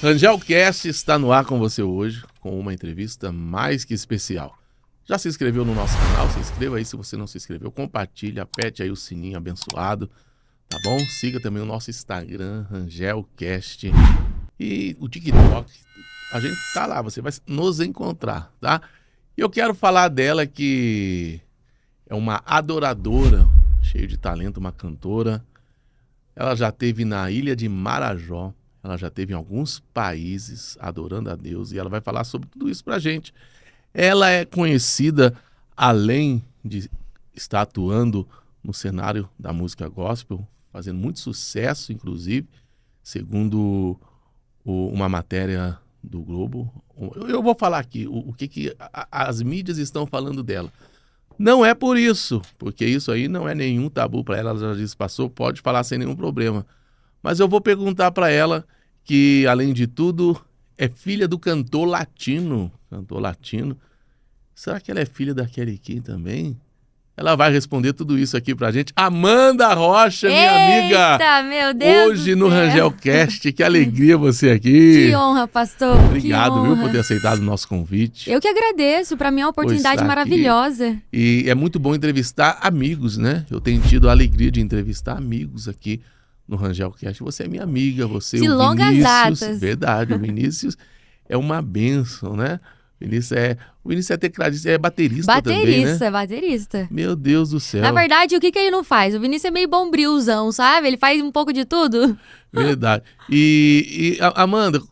Rangelcast está no ar com você hoje, com uma entrevista mais que especial. Já se inscreveu no nosso canal? Se inscreva aí se você não se inscreveu. Compartilha, aperte aí o sininho abençoado, tá bom? Siga também o nosso Instagram, Rangelcast. E o TikTok, a gente tá lá, você vai nos encontrar, tá? E eu quero falar dela que é uma adoradora, cheia de talento, uma cantora. Ela já esteve na ilha de Marajó, ela já esteve em alguns países adorando a Deus e ela vai falar sobre tudo isso pra gente. Ela é conhecida, além de estar atuando no cenário da música gospel, fazendo muito sucesso, inclusive, segundo uma matéria do Globo. Eu vou falar aqui o que as mídias estão falando dela. Não é por isso, porque isso aí não é nenhum tabu para ela, ela já disse, passou, pode falar sem nenhum problema. Mas eu vou perguntar para ela que, além de tudo, é filha do cantor latino. Será que ela é filha da Kelly Key também? Ela vai responder tudo isso aqui pra gente. Amanda Rocha, minha amiga. Eita, meu Deus. Hoje no Rangelcast, que alegria você aqui. Que honra, pastor. Obrigado, viu, por ter aceitado o nosso convite. Eu que agradeço, pra mim é uma oportunidade maravilhosa. E é muito bom entrevistar amigos, né? Eu tenho tido a alegria de entrevistar amigos aqui no Rangelcast. Você é minha amiga, você de o longas Vinícius. datas. Verdade, o Vinícius é uma bênção, né? O Vinícius é tecladista, é baterista também, né? Baterista. Meu Deus do céu. Na verdade, o que ele não faz? O Vinícius é meio bombrilzão, sabe? Ele faz um pouco de tudo. Verdade. Amanda,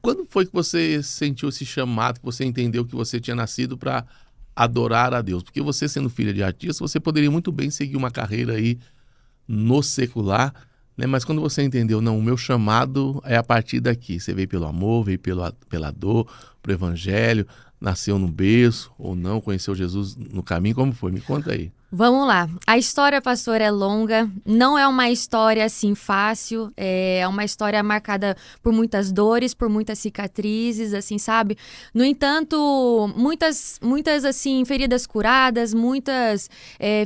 quando foi que você sentiu esse chamado, que você entendeu que você tinha nascido para adorar a Deus? Porque você, sendo filha de artista, você poderia muito bem seguir uma carreira aí no secular, né? Mas quando você entendeu, não, o meu chamado é a partir daqui. Você veio pelo amor, veio pela dor, pro evangelho, nasceu no berço ou não, conheceu Jesus no caminho, como foi? Me conta aí. Vamos lá. A história, pastor, é longa. Não é uma história, assim, fácil. É uma história marcada por muitas dores, por muitas cicatrizes, assim, sabe? No entanto, muitas assim, feridas curadas, muitas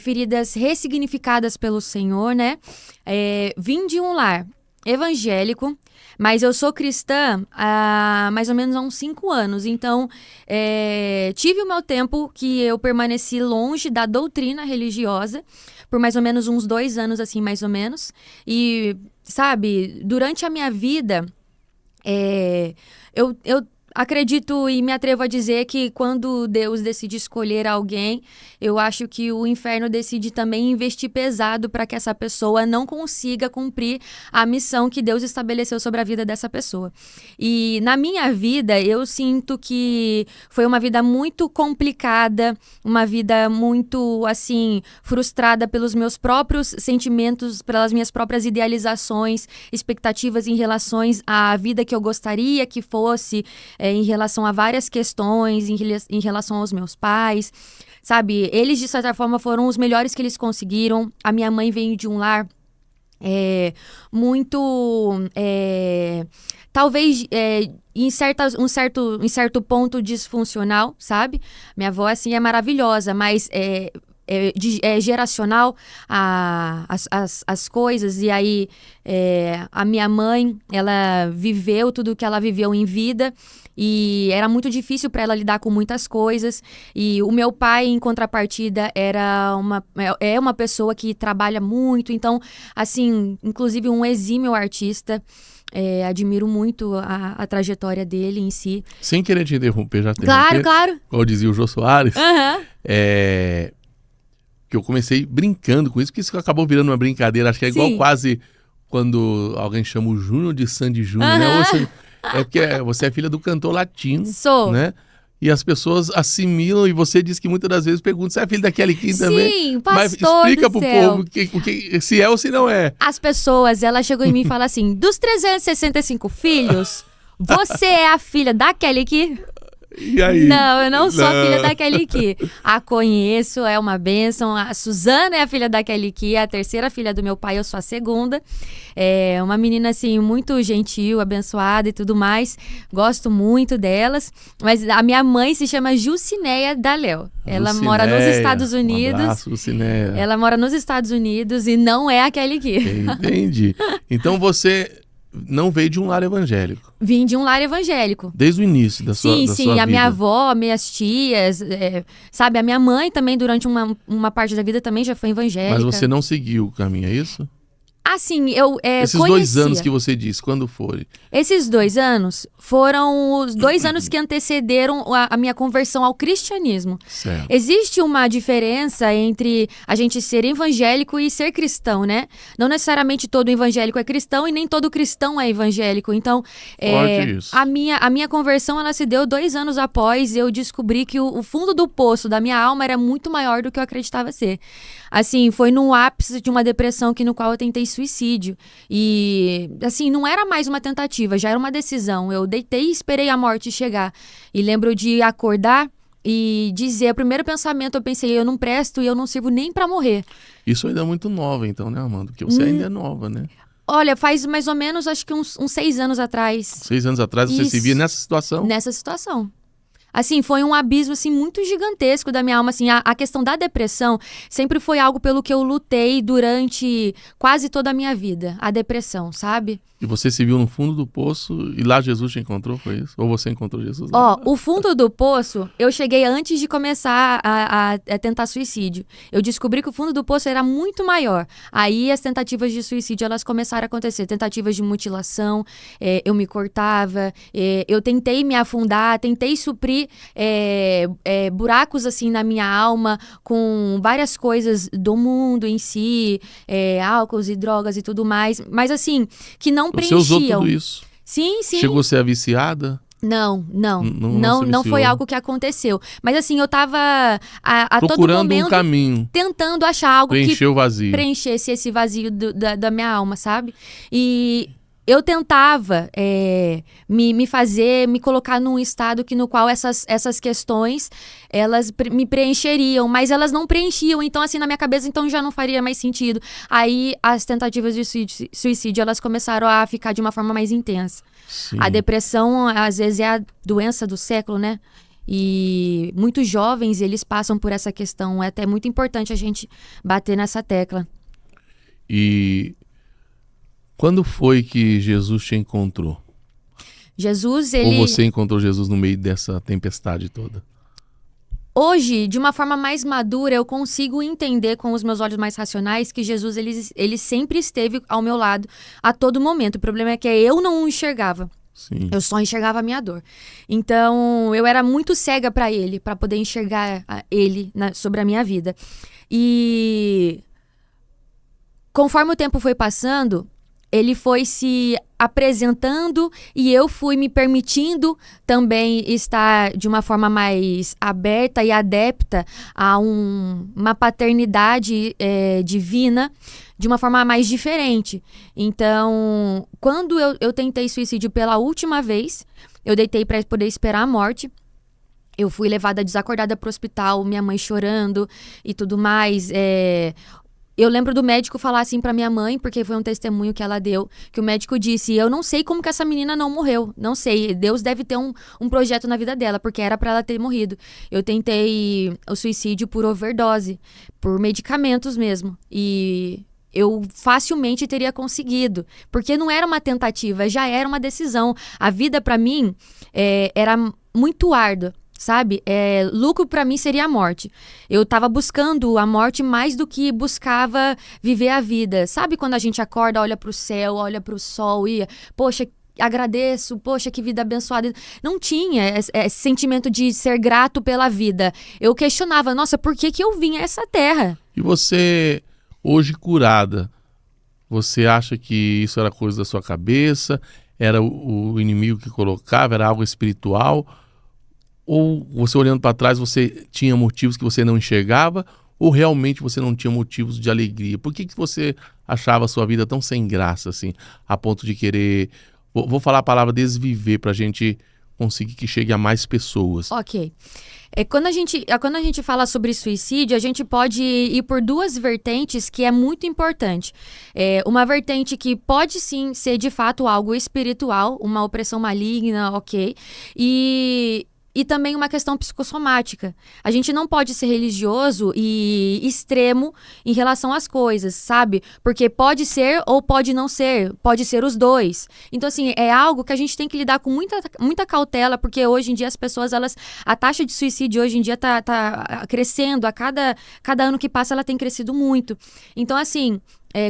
feridas ressignificadas pelo Senhor, né? Vim de um lar evangélico, mas eu sou cristã há mais ou menos há uns 5 anos. Então, tive o meu tempo que eu permaneci longe da doutrina religiosa, por mais ou menos uns 2 anos, assim, mais ou menos. E, sabe, durante a minha vida, eu acredito e me atrevo a dizer que quando Deus decide escolher alguém, eu acho que o inferno decide também investir pesado para que essa pessoa não consiga cumprir a missão que Deus estabeleceu sobre a vida dessa pessoa. E na minha vida, eu sinto que foi uma vida muito complicada, uma vida muito, assim, frustrada pelos meus próprios sentimentos, pelas minhas próprias idealizações, expectativas em relação à vida que eu gostaria que fosse, em relação a várias questões, em relação aos meus pais, sabe? Eles, de certa forma, foram os melhores que eles conseguiram. A minha mãe veio de um lar muito... talvez em certo ponto disfuncional, sabe? Minha avó, assim, é maravilhosa, mas... É geracional as coisas, e aí a minha mãe, ela viveu tudo o que ela viveu em vida e era muito difícil para ela lidar com muitas coisas. E o meu pai, em contrapartida, é uma pessoa que trabalha muito, então, assim, inclusive um exímio artista. Admiro muito a trajetória dele em si. Sem querer te interromper, já tem. Claro. Como dizia o Jô Soares, que eu comecei brincando com isso, porque isso acabou virando uma brincadeira. Acho que é igual quase quando alguém chama o Júnior de Sandy Júnior, né? Porque você é filha do cantor latino. Sou. Né? E as pessoas assimilam, e você diz que muitas das vezes perguntam, você é filho da Kelly Key também? Sim, pastor. Mas explica pro do céu. povo se é ou se não é. As pessoas, ela chegou em mim e falou assim, dos 365 filhos, você é a filha da Kelly Key? E aí? Não, eu não sou a filha da Kelly Key. A conheço, é uma bênção. A Suzana é a filha da Kelly Key, é a terceira filha do meu pai, eu sou a segunda. É uma menina, assim, muito gentil, abençoada e tudo mais. Gosto muito delas. Mas a minha mãe se chama Jucinéia Daléo. Ela mora nos Estados Unidos. Um abraço, Jucinéia. Ela mora nos Estados Unidos e não é a Kelly Key. Entendi. Então você não veio de um lar evangélico. Vim de um lar evangélico. Desde o início da sua vida. Sim, a minha avó, minhas tias, sabe? A minha mãe também, durante uma parte da vida, também já foi evangélica. Mas você não seguiu o caminho, é isso? Assim, eu Esses conhecia. 2 anos que você disse, quando foi? Esses 2 anos foram os 2 anos que antecederam a minha conversão ao cristianismo. Certo. Existe uma diferença entre a gente ser evangélico e ser cristão, né? Não necessariamente todo evangélico é cristão e nem todo cristão é evangélico. Então, Forte isso. a minha conversão ela se deu 2 anos após eu descobrir que o fundo do poço da minha alma era muito maior do que eu acreditava ser. Assim, foi no ápice de uma depressão no qual eu tentei suicídio. E, assim, não era mais uma tentativa, já era uma decisão. Eu deitei e esperei a morte chegar. E lembro de acordar e dizer, o primeiro pensamento, eu pensei, eu não presto e eu não sirvo nem pra morrer. Isso ainda é muito nova, então, né, Amanda? Porque você ainda é nova, né? Olha, faz mais ou menos, acho que uns 6 anos atrás. 6 anos atrás você se via nessa situação? Nessa situação. Assim, foi um abismo, assim, muito gigantesco da minha alma, assim, a questão da depressão sempre foi algo pelo que eu lutei durante quase toda a minha vida, a depressão, sabe? E você se viu no fundo do poço e lá Jesus te encontrou, foi isso? Ou você encontrou Jesus lá? Ó, o fundo do poço, eu cheguei antes de começar a tentar suicídio. Eu descobri que o fundo do poço era muito maior. Aí as tentativas de suicídio, elas começaram a acontecer. Tentativas de mutilação, eu me cortava, eu tentei me afundar, tentei suprir buracos assim na minha alma com várias coisas do mundo em si, álcools e drogas e tudo mais. Mas assim, que não preenchiam. Você usou tudo isso? Sim, sim. Chegou a ser viciada? Não Não foi algo que aconteceu. Mas assim, eu tava a todo procurando momento um caminho. tentando achar algo Preencher que o vazio. preenchesse esse vazio da minha alma, sabe? E eu tentava me colocar num estado no qual essas questões, elas me preencheriam, mas elas não preenchiam, então assim, na minha cabeça, então já não faria mais sentido. Aí as tentativas de suicídio, elas começaram a ficar de uma forma mais intensa. Sim. A depressão, às vezes, é a doença do século, né? E muitos jovens, eles passam por essa questão. É até muito importante a gente bater nessa tecla. E quando foi que Jesus te encontrou? Jesus, ele... Ou você encontrou Jesus no meio dessa tempestade toda? Hoje, de uma forma mais madura, eu consigo entender com os meus olhos mais racionais que Jesus, ele sempre esteve ao meu lado a todo momento. O problema é que eu não o enxergava. Sim. Eu só enxergava a minha dor. Então, eu era muito cega para ele, para poder enxergar ele sobre a minha vida. E conforme o tempo foi passando, ele foi se apresentando e eu fui me permitindo também estar de uma forma mais aberta e adepta a uma paternidade divina de uma forma mais diferente. Então, quando eu tentei suicídio pela última vez, eu deitei para poder esperar a morte. Eu fui levada desacordada para o hospital, minha mãe chorando e tudo mais. Eu lembro do médico falar assim pra minha mãe, porque foi um testemunho que ela deu, que o médico disse, eu não sei como que essa menina não morreu, não sei, Deus deve ter um projeto na vida dela, porque era pra ela ter morrido. Eu tentei o suicídio por overdose, por medicamentos mesmo, e eu facilmente teria conseguido, porque não era uma tentativa, já era uma decisão. A vida pra mim era muito árdua. Sabe? Lucro pra mim seria a morte. Eu tava buscando a morte mais do que buscava viver a vida. Sabe quando a gente acorda, olha pro céu, olha pro sol e, poxa, agradeço, poxa, que vida abençoada. Não tinha esse sentimento de ser grato pela vida. Eu questionava, nossa, por que eu vim a essa terra? E você, hoje curada, você acha que isso era coisa da sua cabeça? Era o inimigo que colocava? Era algo espiritual? Ou você olhando para trás, você tinha motivos que você não enxergava? Ou realmente você não tinha motivos de alegria? Por que você achava a sua vida tão sem graça, assim, a ponto de querer... Vou falar a palavra desviver para a gente conseguir que chegue a mais pessoas. Ok. Quando a gente fala sobre suicídio, a gente pode ir por 2 vertentes que é muito importante. Uma vertente que pode sim ser de fato algo espiritual, uma opressão maligna, ok? E e também uma questão psicossomática. A gente não pode ser religioso e extremo em relação às coisas, sabe? Porque pode ser ou pode não ser, pode ser os dois. Então, assim, é algo que a gente tem que lidar com muita cautela, porque hoje em dia as pessoas, a taxa de suicídio hoje em dia tá crescendo, a cada ano que passa ela tem crescido muito. Então, assim,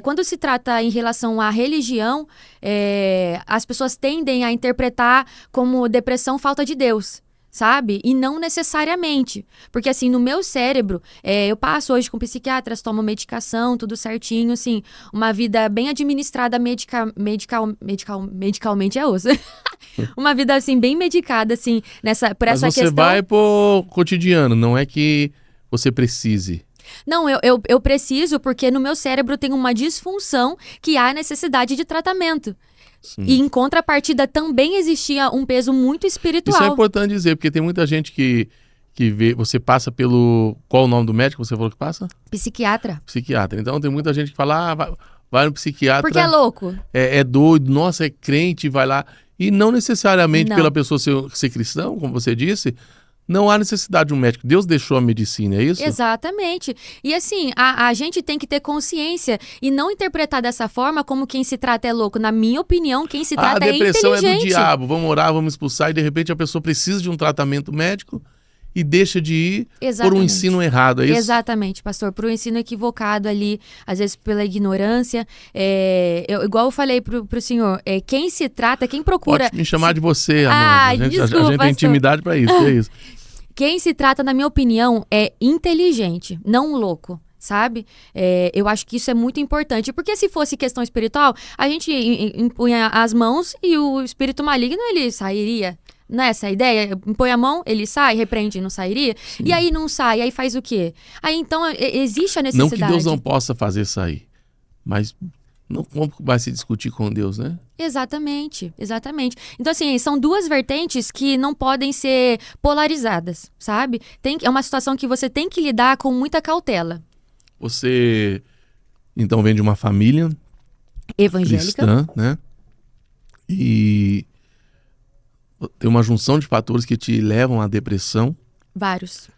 quando se trata em relação à religião, as pessoas tendem a interpretar como depressão falta de Deus, sabe? E não necessariamente. Porque, assim, no meu cérebro, eu passo hoje com psiquiatras, tomo medicação, tudo certinho, assim, uma vida bem administrada medicalmente é osso. Uma vida, assim, bem medicada, assim, por essa questão. Mas você vai pro cotidiano, não é que você precise. Não, eu preciso porque no meu cérebro tem uma disfunção que há necessidade de tratamento. Sim. E em contrapartida também existia um peso muito espiritual. Isso é importante dizer, porque tem muita gente que vê, você passa pelo... Qual o nome do médico que você falou que passa? Psiquiatra. Psiquiatra. Então tem muita gente que fala, vai no psiquiatra. Porque é louco. É doido, nossa, é crente, vai lá. E não necessariamente pela pessoa ser cristão, como você disse... Não há necessidade de um médico. Deus deixou a medicina, é isso? Exatamente. E assim, a gente tem que ter consciência e não interpretar dessa forma como quem se trata é louco. Na minha opinião, quem se trata é inteligente. A depressão é do diabo. Vamos orar, vamos expulsar. E de repente a pessoa precisa de um tratamento médico e deixa de ir por um ensino errado, é isso? Exatamente, pastor. Por um ensino equivocado ali, às vezes pela ignorância. Igual eu falei pro senhor, quem se trata, quem procura... Pode me chamar de você, Amanda. Desculpa, a gente tem intimidade para isso, é isso. Quem se trata, na minha opinião, é inteligente, não louco, sabe? Eu acho que isso é muito importante. Porque se fosse questão espiritual, a gente impunha as mãos e o espírito maligno, ele sairia. Não é essa a ideia? Impõe a mão, ele sai, repreende, não sairia? Sim. E aí não sai, aí faz o quê? Aí então existe a necessidade. Não que Deus não possa fazer sair, mas... Não, como vai se discutir com Deus, né? Exatamente. Então, assim, são duas vertentes que não podem ser polarizadas, sabe? É uma situação que você tem que lidar com muita cautela. Você, então, vem de uma família evangélica, cristã, né? E tem uma junção de fatores que te levam à depressão. Vários.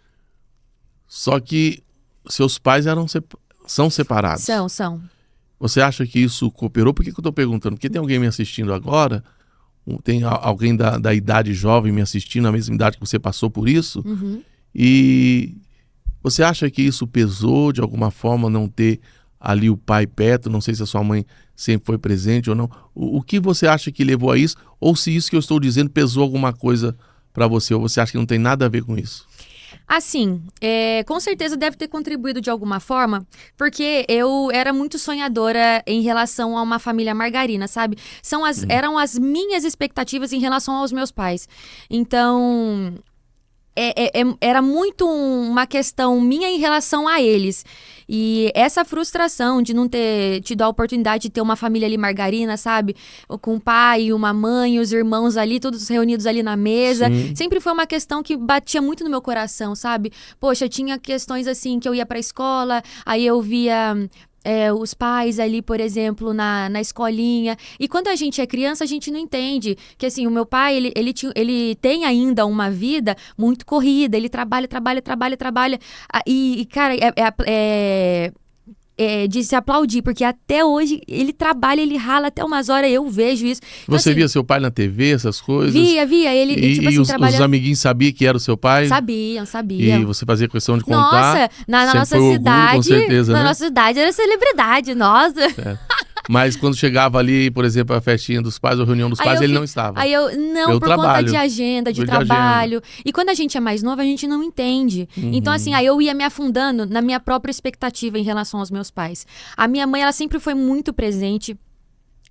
Só que seus pais são separados. São. Você acha que isso cooperou? Por que eu estou perguntando? Porque tem alguém me assistindo agora, tem alguém da idade jovem me assistindo, na mesma idade que você passou por isso, e você acha que isso pesou de alguma forma não ter ali o pai perto? Não sei se a sua mãe sempre foi presente ou não. O que você acha que levou a isso? Ou se isso que eu estou dizendo pesou alguma coisa para você? Ou você acha que não tem nada a ver com isso? Assim, com certeza deve ter contribuído de alguma forma, porque eu era muito sonhadora em relação a uma família margarina, sabe? Eram as minhas expectativas em relação aos meus pais. Então, era muito uma questão minha em relação a eles. E essa frustração de não ter tido a oportunidade de ter uma família ali margarina, sabe? Com um pai, uma mãe, os irmãos ali, todos reunidos ali na mesa. Sim. Sempre foi uma questão que batia muito no meu coração, sabe? Poxa, tinha questões assim que eu ia pra escola, aí eu via... os pais ali, por exemplo, na escolinha. E quando a gente é criança, a gente não entende que, assim, o meu pai, ele tem ainda uma vida muito corrida. Ele trabalha. E cara, de se aplaudir, porque até hoje ele trabalha, ele rala até umas horas, eu vejo isso. Então, você assim, via seu pai na TV, essas coisas? Via. Ele, tipo assim, os amiguinhos sabiam que era o seu pai? Sabiam. E você fazia questão de contar? Nossa, na nossa cidade, orgulho, com certeza, na nossa cidade era celebridade, nossa. Certo. Mas quando chegava ali, por exemplo, a festinha dos pais ou a reunião dos pais, ele não estava. Por conta de agenda, de trabalho. E quando a gente é mais novo, a gente não entende. Então, assim, aí eu ia me afundando na minha própria expectativa em relação aos meus pais. A minha mãe, ela sempre foi muito presente.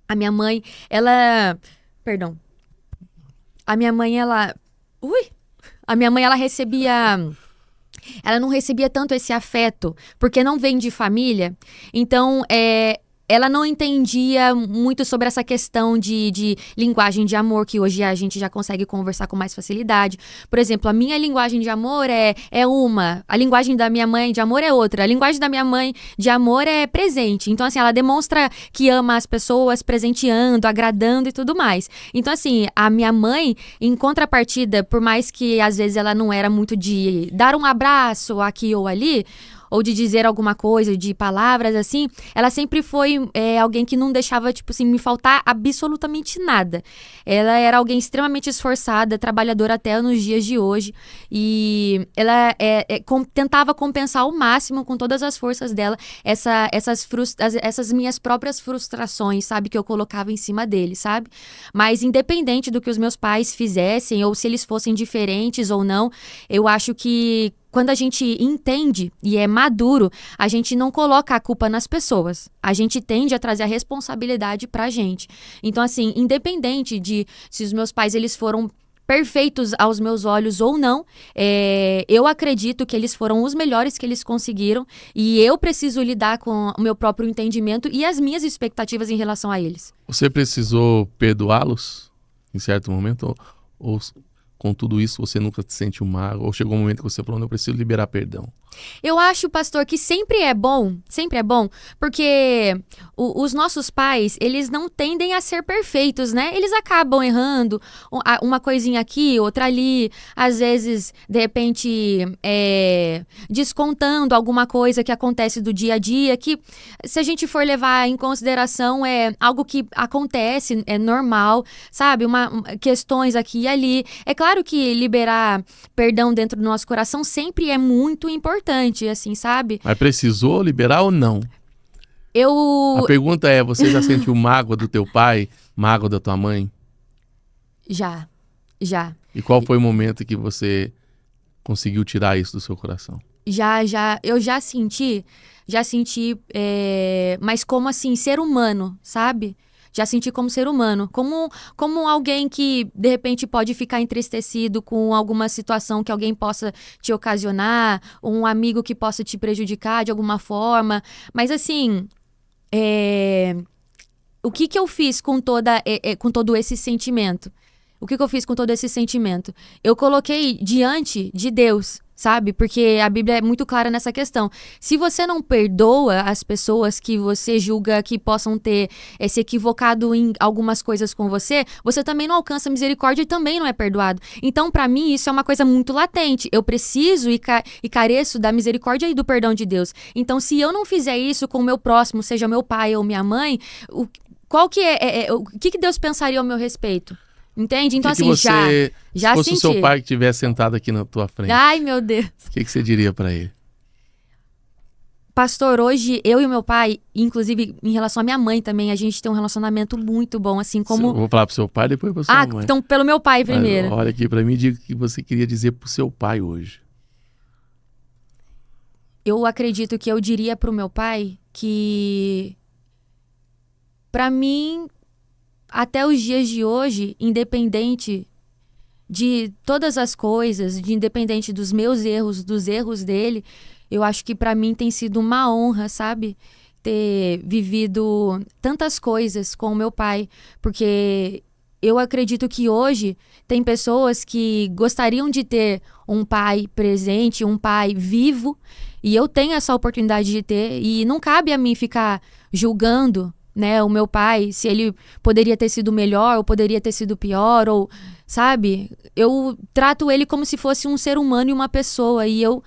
A minha mãe, ela recebia... Ela não recebia tanto esse afeto, porque não vem de família. Então, ela não entendia muito sobre essa questão de linguagem de amor, que hoje a gente já consegue conversar com mais facilidade. Por exemplo, a minha linguagem de amor é uma, a linguagem da minha mãe de amor é outra, a linguagem da minha mãe de amor é presente. Então, assim, ela demonstra que ama as pessoas presenteando, agradando e tudo mais. Então, assim, a minha mãe, em contrapartida, por mais que às vezes ela não era muito de dar um abraço aqui ou ali, ou de dizer alguma coisa, de palavras assim, ela sempre foi alguém que não deixava, tipo assim, me faltar absolutamente nada. Ela era alguém extremamente esforçada, trabalhadora até nos dias de hoje, e ela tentava compensar ao máximo, com todas as forças dela, essas minhas próprias frustrações, sabe, que eu colocava em cima dele, sabe? Mas independente do que os meus pais fizessem, ou se eles fossem diferentes ou não, eu acho que quando a gente entende e é maduro, a gente não coloca a culpa nas pessoas. A gente tende a trazer a responsabilidade pra gente. Então, assim, independente de se os meus pais eles foram perfeitos aos meus olhos ou não, eu acredito que eles foram os melhores que eles conseguiram e eu preciso lidar com o meu próprio entendimento e as minhas expectativas em relação a eles. Você precisou perdoá-los em certo momento? Ou com tudo isso você nunca se sentiu mágoa? Ou chegou um momento que você falou, não, eu preciso liberar perdão? Eu acho, pastor, que sempre é bom, porque os nossos pais, eles não tendem a ser perfeitos, né? Eles acabam errando, uma coisinha aqui, outra ali, às vezes, de repente, descontando alguma coisa que acontece do dia a dia, que se a gente for levar em consideração, é algo que acontece, é normal, sabe? Questões aqui e ali. É claro que liberar perdão dentro do nosso coração sempre é muito importante, assim, sabe? Mas precisou liberar ou não? A pergunta é, você já sentiu mágoa do teu pai, mágoa da tua mãe? Já. E qual foi o momento que você conseguiu tirar isso do seu coração? Eu já senti, mas como assim, ser humano, sabe? Já senti como ser humano, como alguém que, de repente, pode ficar entristecido com alguma situação que alguém possa te ocasionar, ou um amigo que possa te prejudicar de alguma forma. Mas, assim, o que eu fiz com todo esse sentimento? O que eu fiz com todo esse sentimento? Eu coloquei diante de Deus, sabe? Porque a Bíblia é muito clara nessa questão. Se você não perdoa as pessoas que você julga que possam ter se equivocado em algumas coisas com você, você também não alcança misericórdia e também não é perdoado. Então, pra mim, isso é uma coisa muito latente. Eu preciso e careço da misericórdia e do perdão de Deus. Então, se eu não fizer isso com o meu próximo, seja meu pai ou minha mãe, o que Deus pensaria ao meu respeito? Entende? Então, assim, já se fosse senti. o seu pai que estivesse sentado aqui na tua frente, Ai, meu Deus. o que você diria pra ele? Pastor, hoje eu e o meu pai, inclusive em relação à minha mãe também, a gente tem um relacionamento muito bom, assim como... Eu vou falar pro seu pai, depois pra sua mãe. Então pelo meu pai primeiro. Mas olha aqui pra mim e diga o que você queria dizer pro seu pai hoje. Eu acredito que eu diria pro meu pai que, pra mim, até os dias de hoje, independente de todas as coisas, independente dos meus erros, dos erros dele, eu acho que pra mim tem sido uma honra, sabe? Ter vivido tantas coisas com o meu pai, porque eu acredito que hoje tem pessoas que gostariam de ter um pai presente, um pai vivo, e eu tenho essa oportunidade de ter, e não cabe a mim ficar julgando, né, o meu pai, se ele poderia ter sido melhor ou poderia ter sido pior, ou, sabe? Eu trato ele como se fosse um ser humano e uma pessoa, e eu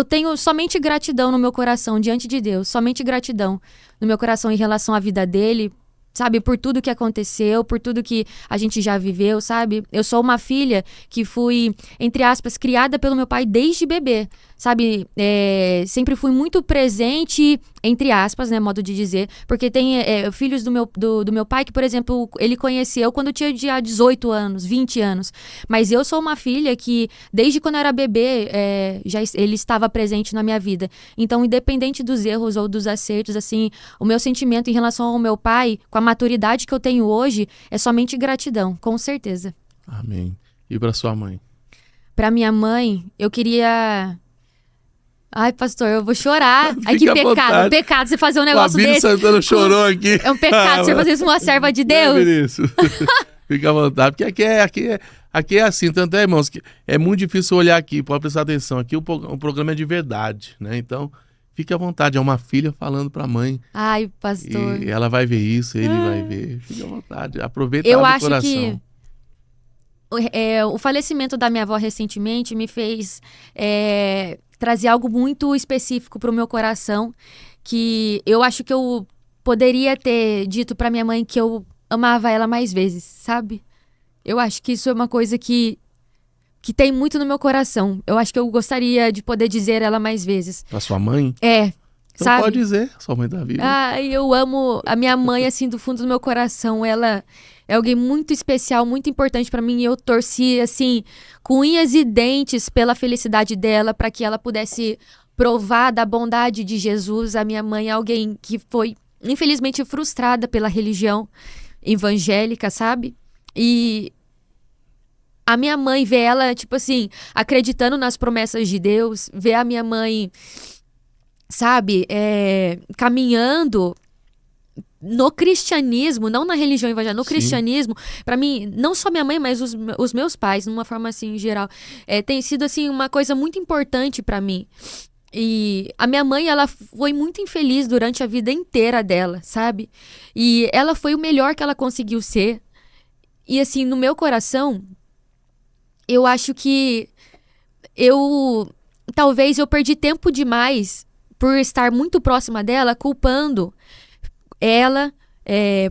tenho somente gratidão no meu coração diante de Deus, somente gratidão no meu coração em relação à vida dele, sabe? Por tudo que aconteceu, por tudo que a gente já viveu, sabe? Eu sou uma filha que fui, entre aspas, criada pelo meu pai desde bebê, sabe? Sempre fui muito presente, entre aspas, né? Modo de dizer, porque tem filhos do meu pai que, por exemplo, ele conheceu quando eu tinha 18 anos, 20 anos. Mas eu sou uma filha que, desde quando eu era bebê, ele estava presente na minha vida. Então, independente dos erros ou dos acertos, assim, o meu sentimento em relação ao meu pai, com a maturidade que eu tenho hoje, é somente gratidão, com certeza. Amém. E para sua mãe? Para minha mãe, eu queria... Ai, pastor, eu vou chorar. Ai, que Fica à pecado. vontade. Pecado você fazer um O negócio Abílio desse. Santana chorou aqui. É um pecado você fazer isso com uma serva de Não é, Deus. Vinícius? Fica à vontade, porque aqui é assim, tanto é, irmãos, que é muito difícil olhar aqui, pode prestar atenção, aqui o programa é de verdade, né? Então, fique à vontade, é uma filha falando pra mãe, Ai, pastor. e ela vai ver isso, ele vai ver, fique à vontade, aproveita Eu do acho coração. que o falecimento da minha avó recentemente me fez trazer algo muito específico pro meu coração, que eu acho que eu poderia ter dito pra minha mãe que eu amava ela mais vezes, sabe? Eu acho que isso é uma coisa que tem muito no meu coração. Eu acho que eu gostaria de poder dizer ela mais vezes. Pra sua mãe? Então sabe? Pode dizer, sua mãe tá viva. Ai, eu amo a minha mãe, assim, do fundo do meu coração. Ela é alguém muito especial, muito importante pra mim. E eu torci, assim, com unhas e dentes pela felicidade dela, pra que ela pudesse provar da bondade de Jesus. A minha mãe é alguém que foi, infelizmente, frustrada pela religião evangélica, sabe? E a minha mãe vê ela, tipo assim, acreditando nas promessas de Deus, vê a minha mãe, sabe, caminhando no cristianismo, não na religião evangélica, no Sim. cristianismo. Pra mim, não só minha mãe, mas os meus pais, numa forma assim, em geral, tem sido, assim, uma coisa muito importante pra mim. E a minha mãe, ela foi muito infeliz durante a vida inteira dela, sabe? E ela foi o melhor que ela conseguiu ser. E assim, no meu coração, eu acho que talvez eu perdi tempo demais por estar muito próxima dela, culpando ela,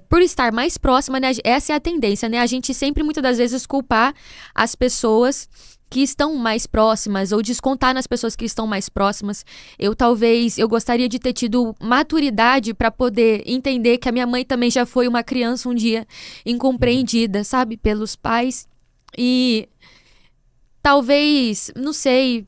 por estar mais próxima, né? Essa é a tendência, né? A gente sempre, muitas das vezes, culpar as pessoas que estão mais próximas ou descontar nas pessoas que estão mais próximas. Eu gostaria de ter tido maturidade para poder entender que a minha mãe também já foi uma criança um dia incompreendida, sabe, pelos pais. E talvez, não sei,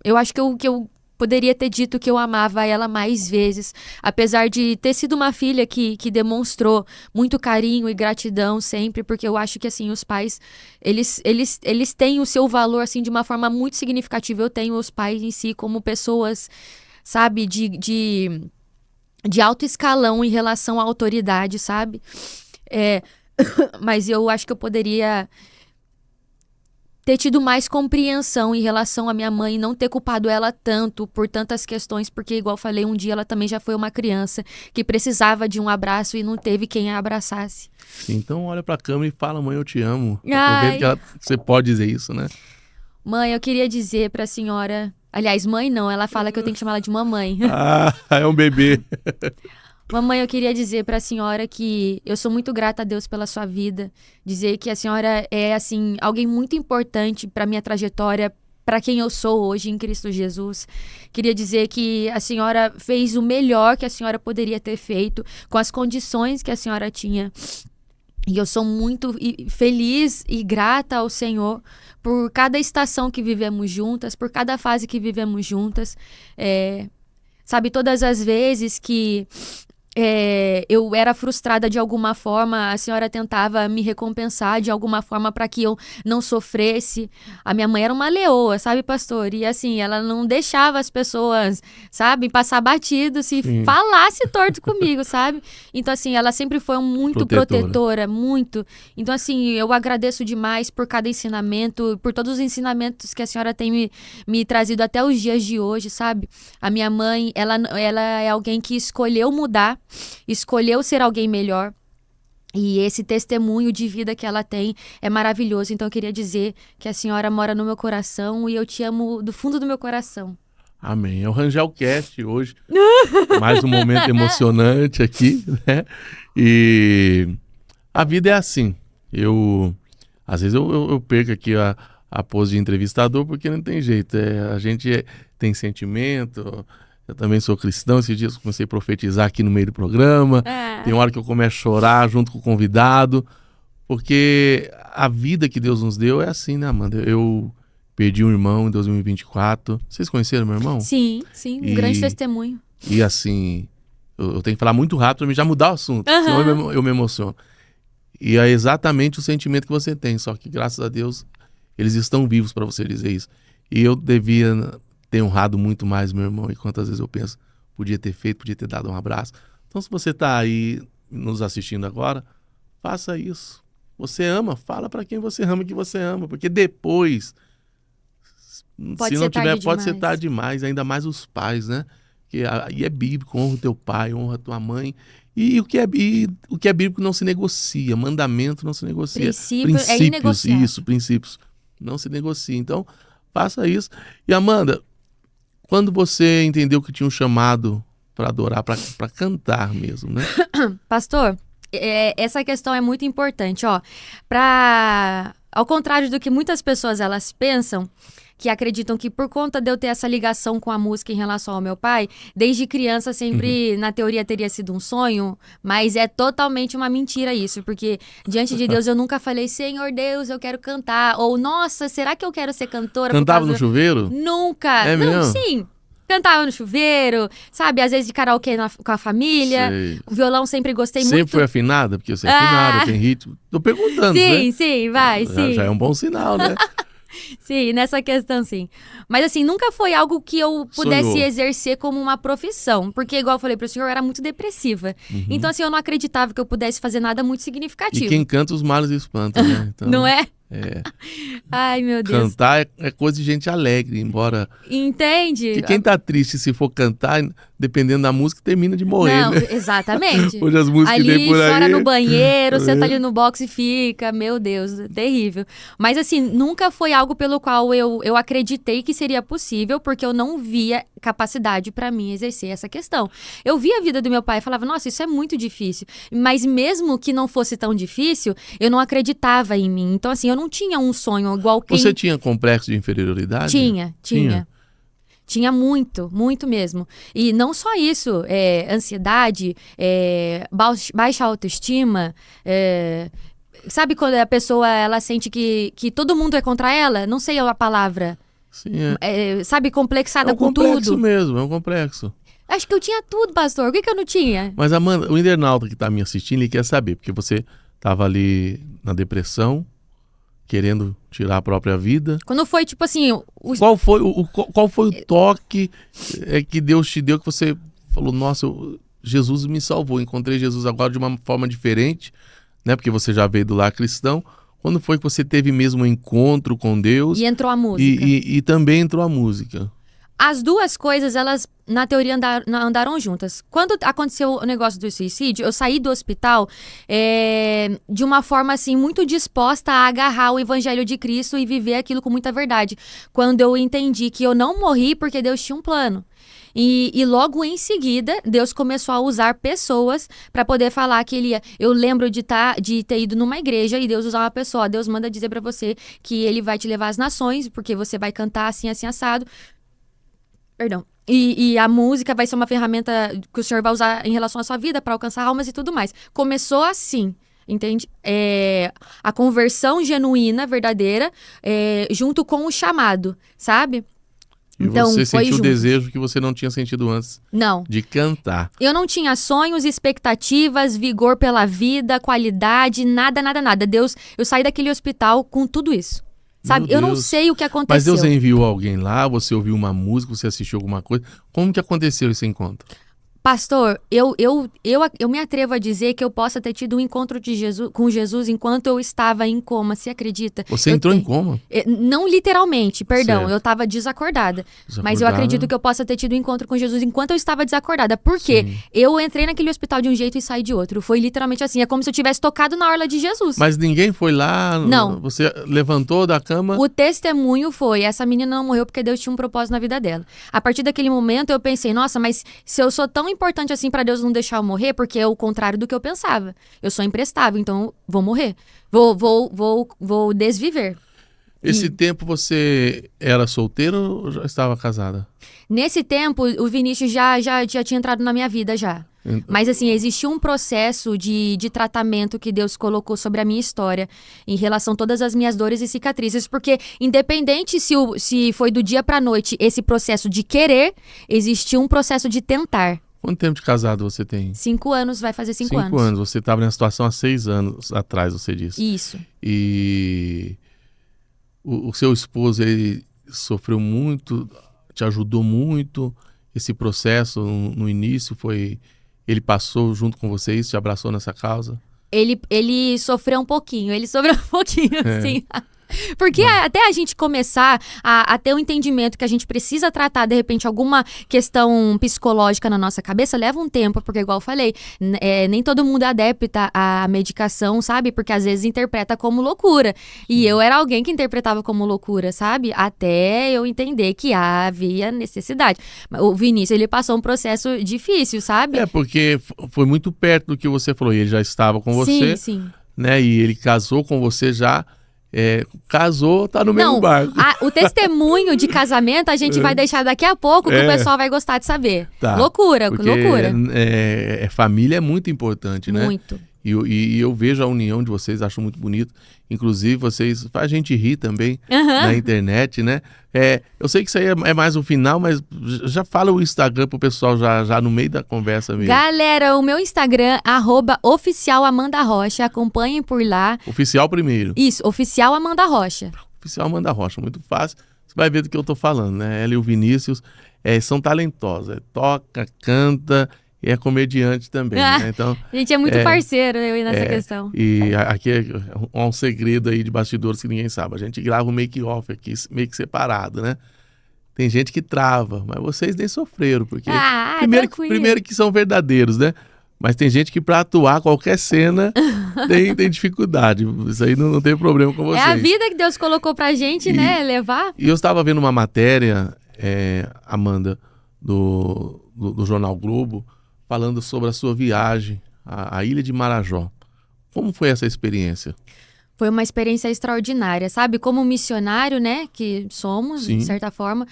eu acho que eu poderia ter dito que eu amava ela mais vezes, apesar de ter sido uma filha que demonstrou muito carinho e gratidão sempre, porque eu acho que, assim, os pais, eles têm o seu valor, assim, de uma forma muito significativa. Eu tenho os pais em si como pessoas, sabe, de alto escalão em relação à autoridade, sabe? Mas eu acho que eu poderia ter tido mais compreensão em relação à minha mãe e não ter culpado ela tanto por tantas questões, porque, igual eu falei, um dia ela também já foi uma criança que precisava de um abraço e não teve quem a abraçasse. Então olha pra câmera e fala, mãe, eu te amo. Ai. Aproveita que você pode dizer isso, né? Mãe, eu queria dizer pra senhora... Aliás, mãe não, ela fala que eu tenho que chamar ela de mamãe. Ah, é um bebê. Mamãe, eu queria dizer pra senhora que eu sou muito grata a Deus pela sua vida. Dizer que a senhora é, assim, alguém muito importante pra minha trajetória, pra quem eu sou hoje em Cristo Jesus. Queria dizer que a senhora fez o melhor que a senhora poderia ter feito, com as condições que a senhora tinha. E eu sou muito feliz e grata ao Senhor por cada estação que vivemos juntas, por cada fase que vivemos juntas. Sabe, todas as vezes que eu era frustrada de alguma forma, a senhora tentava me recompensar de alguma forma para que eu não sofresse. A minha mãe era uma leoa, sabe, pastor? E assim, ela não deixava as pessoas, sabe, passar batido se Sim. falasse torto comigo, sabe? Então, assim, ela sempre foi muito protetora, muito. Então, assim, eu agradeço demais por cada ensinamento, por todos os ensinamentos que a senhora tem me trazido até os dias de hoje, sabe? A minha mãe, ela é alguém que escolheu mudar, escolheu ser alguém melhor. E esse testemunho de vida que ela tem é maravilhoso. Então eu queria dizer que a senhora mora no meu coração e eu te amo do fundo do meu coração. Amém. É o Rangel Cast hoje. Mais um momento emocionante aqui, né? E a vida é assim. Às vezes eu perco aqui a pose de entrevistador porque não tem jeito. A gente tem sentimento. Eu também sou cristão, esses dias eu comecei a profetizar aqui no meio do programa. Tem hora que eu começo a chorar junto com o convidado, porque a vida que Deus nos deu é assim, né, Amanda? Eu perdi um irmão em 2024. Vocês conheceram meu irmão? Sim, um grande testemunho. E assim, eu tenho que falar muito rápido para mim já mudar o assunto, senão eu me emociono. E é exatamente o sentimento que você tem, só que graças a Deus eles estão vivos para você dizer isso. E eu devia tem honrado muito mais meu irmão. E quantas vezes eu penso, podia ter feito, podia ter dado um abraço. Então, se você está aí nos assistindo agora, faça isso. Você ama, fala para quem você ama que você ama, porque depois, Pode se ser não tiver, tarde pode ser demais. tarde demais, ainda mais os pais, né? Que aí é bíblico, honra o teu pai, honra a tua mãe. E o que é bíblico não se negocia, mandamento não se negocia. Princípio é Princípios, inegociável. isso, princípios não se negocia. Então, faça isso. E Amanda, quando você entendeu que tinha um chamado para adorar, para cantar mesmo, né? Pastor, essa questão é muito importante, ó. Ao contrário do que muitas pessoas elas pensam, que acreditam que por conta de eu ter essa ligação com a música em relação ao meu pai, desde criança sempre, na teoria, teria sido um sonho, mas é totalmente uma mentira isso, porque diante de Deus eu nunca falei, Senhor Deus, eu quero cantar, ou nossa, será que eu quero ser cantora? Cantava no chuveiro? Nunca! É Não, mesmo? sim! Cantava no chuveiro, sabe? Às vezes de karaokê com a família. Sei. O violão sempre gostei Sempre muito. foi afinada? Porque você é afinada, tem ritmo. Tô perguntando, Sim, né? sim, vai, sim. Já é um bom sinal, né? Sim, nessa questão, sim. Mas assim, nunca foi algo que eu pudesse Sonhou. exercer como uma profissão. Porque, igual eu falei pro senhor, eu era muito depressiva. Então, assim, eu não acreditava que eu pudesse fazer nada muito E significativo. quem canta os males espanta, né? Então, Não é? É. Ai, meu Deus. Cantar é coisa de gente alegre, embora... Entende? Que quem tá triste, se for cantar, dependendo da música, termina de morrer, Não, né? exatamente. Hoje as músicas que tem Ali, por aí... chora no banheiro, senta ali no box e fica. Meu Deus, terrível. Mas assim, nunca foi algo pelo qual eu acreditei que seria possível, porque eu não via capacidade pra mim exercer essa questão. Eu via a vida do meu pai e falava, nossa, isso é muito difícil. Mas mesmo que não fosse tão difícil, eu não acreditava em mim. Então assim, eu não tinha um sonho igual quem... Você tinha complexo de inferioridade? Tinha. Tinha muito, muito mesmo. E não só isso, ansiedade, baixa autoestima, sabe quando a pessoa ela sente que todo mundo é contra ela? Não sei a palavra. Sim, Sabe, complexada é um com complexo tudo. mesmo, é um complexo. Acho que eu tinha tudo, pastor. O que eu não tinha? Mas, Amanda, o internauta que tá me assistindo, ele quer saber, porque você tava ali na depressão, querendo tirar a própria vida. Quando foi, tipo assim... Qual foi o toque que Deus te deu que você falou, nossa, Jesus me salvou, encontrei Jesus agora de uma forma diferente, né? Porque você já veio do lar cristão. Quando foi que você teve mesmo um encontro com Deus? E entrou a música. E também entrou a música. As duas coisas, elas, na teoria, andaram juntas. Quando aconteceu o negócio do suicídio, eu saí do hospital de uma forma, assim, muito disposta a agarrar o evangelho de Cristo e viver aquilo com muita verdade. Quando eu entendi que eu não morri porque Deus tinha um plano. E logo em seguida, Deus começou a usar pessoas para poder falar que ele ia... Eu lembro de ter ido numa igreja e Deus usar uma pessoa. Deus manda dizer para você que ele vai te levar às nações, porque você vai cantar assim, assim, assado. Perdão. E a música vai ser uma ferramenta que o senhor vai usar em relação à sua vida para alcançar almas e tudo mais. Começou assim, entende? A conversão genuína, verdadeira, junto com o chamado, sabe? E então, você foi sentiu o junto. desejo que você não tinha sentido antes Não. de cantar. Eu não tinha sonhos, expectativas, vigor pela vida, qualidade, nada, nada, nada. Deus, eu saí daquele hospital com tudo isso. Sabe? Meu Eu não Deus. sei o que aconteceu. Mas Deus enviou alguém lá, você ouviu uma música, você assistiu alguma coisa. Como que aconteceu esse encontro? Pastor, eu me atrevo a dizer que eu possa ter tido um encontro com Jesus enquanto eu estava em coma, se acredita? Você entrou em coma? Não literalmente, perdão, Certo. eu estava desacordada. Mas eu Desacordada. acredito que eu possa ter tido um encontro com Jesus enquanto eu estava desacordada. Por quê? Sim. Eu entrei naquele hospital de um jeito e saí de outro. Foi literalmente assim, é como se eu tivesse tocado na orla de Jesus. Mas ninguém foi lá? Não. Você levantou da cama? O testemunho foi, essa menina não morreu porque Deus tinha um propósito na vida dela. A partir daquele momento eu pensei, nossa, mas se eu sou tão importante assim pra Deus não deixar eu morrer, porque é o contrário do que eu pensava. Eu sou imprestável, então vou morrer. Vou desviver. Esse tempo você era solteira ou já estava casada? Nesse tempo, o Vinícius já tinha entrado na minha vida já. Mas assim, existia um processo de tratamento que Deus colocou sobre a minha história em relação a todas as minhas dores e cicatrizes, porque independente se foi do dia pra noite esse processo de querer, existia um processo de tentar. Quanto tempo de casado você tem? 5 anos, vai fazer 5 anos. 5 anos. Você estava nessa situação há 6 anos atrás, você disse. Isso. E o seu esposo, ele sofreu muito, te ajudou muito esse processo no início? Ele passou junto com vocês, te abraçou nessa causa? Ele sofreu um pouquinho, sim. Porque até a gente começar a ter um entendimento que a gente precisa tratar, de repente, alguma questão psicológica na nossa cabeça, leva um tempo, porque igual eu falei, nem todo mundo é adepta à medicação, sabe? Porque às vezes interpreta como loucura. E eu era alguém que interpretava como loucura, sabe? Até eu entender que havia necessidade. O Vinícius, ele passou um processo difícil, sabe? Porque foi muito perto do que você falou. E ele já estava com você, sim. né? E ele casou com você já. Casou, tá no mesmo barco. O testemunho de casamento a gente vai deixar daqui a pouco, que o pessoal vai gostar de saber. Tá, loucura. Família é muito importante, né? Muito. E eu vejo a união de vocês, acho muito bonito. Inclusive, vocês fazem a gente rir também na internet, né? Eu sei que isso aí é mais um final, mas já fala o Instagram pro pessoal já no meio da conversa mesmo. Galera, o meu Instagram, @oficialamandarocha, acompanhem por lá. Oficial primeiro. Isso, Oficial Amanda Rocha. Oficial Amanda Rocha, muito fácil. Você vai ver do que eu tô falando, né? Ela e o Vinícius são talentosos. Toca, canta... E é comediante também, né? Então, a gente é muito parceiro, eu nessa questão. E aqui é um segredo aí de bastidores que ninguém sabe. A gente grava um make-off aqui, meio que separado, né? Tem gente que trava, mas vocês nem sofreram, porque primeiro que são verdadeiros, né? Mas tem gente que para atuar qualquer cena tem dificuldade. Isso aí não tem problema com vocês. É a vida que Deus colocou pra gente, né? Levar. E eu estava vendo uma matéria, Amanda, do Jornal Globo, falando sobre a sua viagem à Ilha de Marajó. Como foi essa experiência? Foi uma experiência extraordinária, sabe? Como missionário, né, que somos, Sim. de certa forma,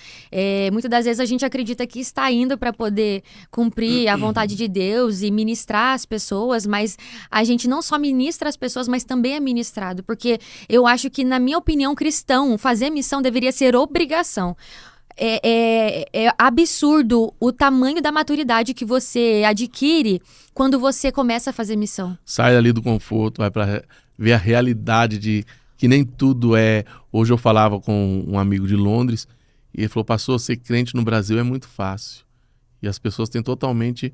muitas das vezes a gente acredita que está indo para poder cumprir a vontade de Deus e ministrar as pessoas, mas a gente não só ministra as pessoas, mas também é ministrado, porque eu acho que, na minha opinião, cristão, fazer missão deveria ser obrigação. É absurdo o tamanho da maturidade que você adquire quando você começa a fazer missão. Sai ali do conforto, vai para ver a realidade de que nem tudo é... Hoje eu falava com um amigo de Londres e ele falou, pastor, ser crente no Brasil é muito fácil. E as pessoas têm totalmente...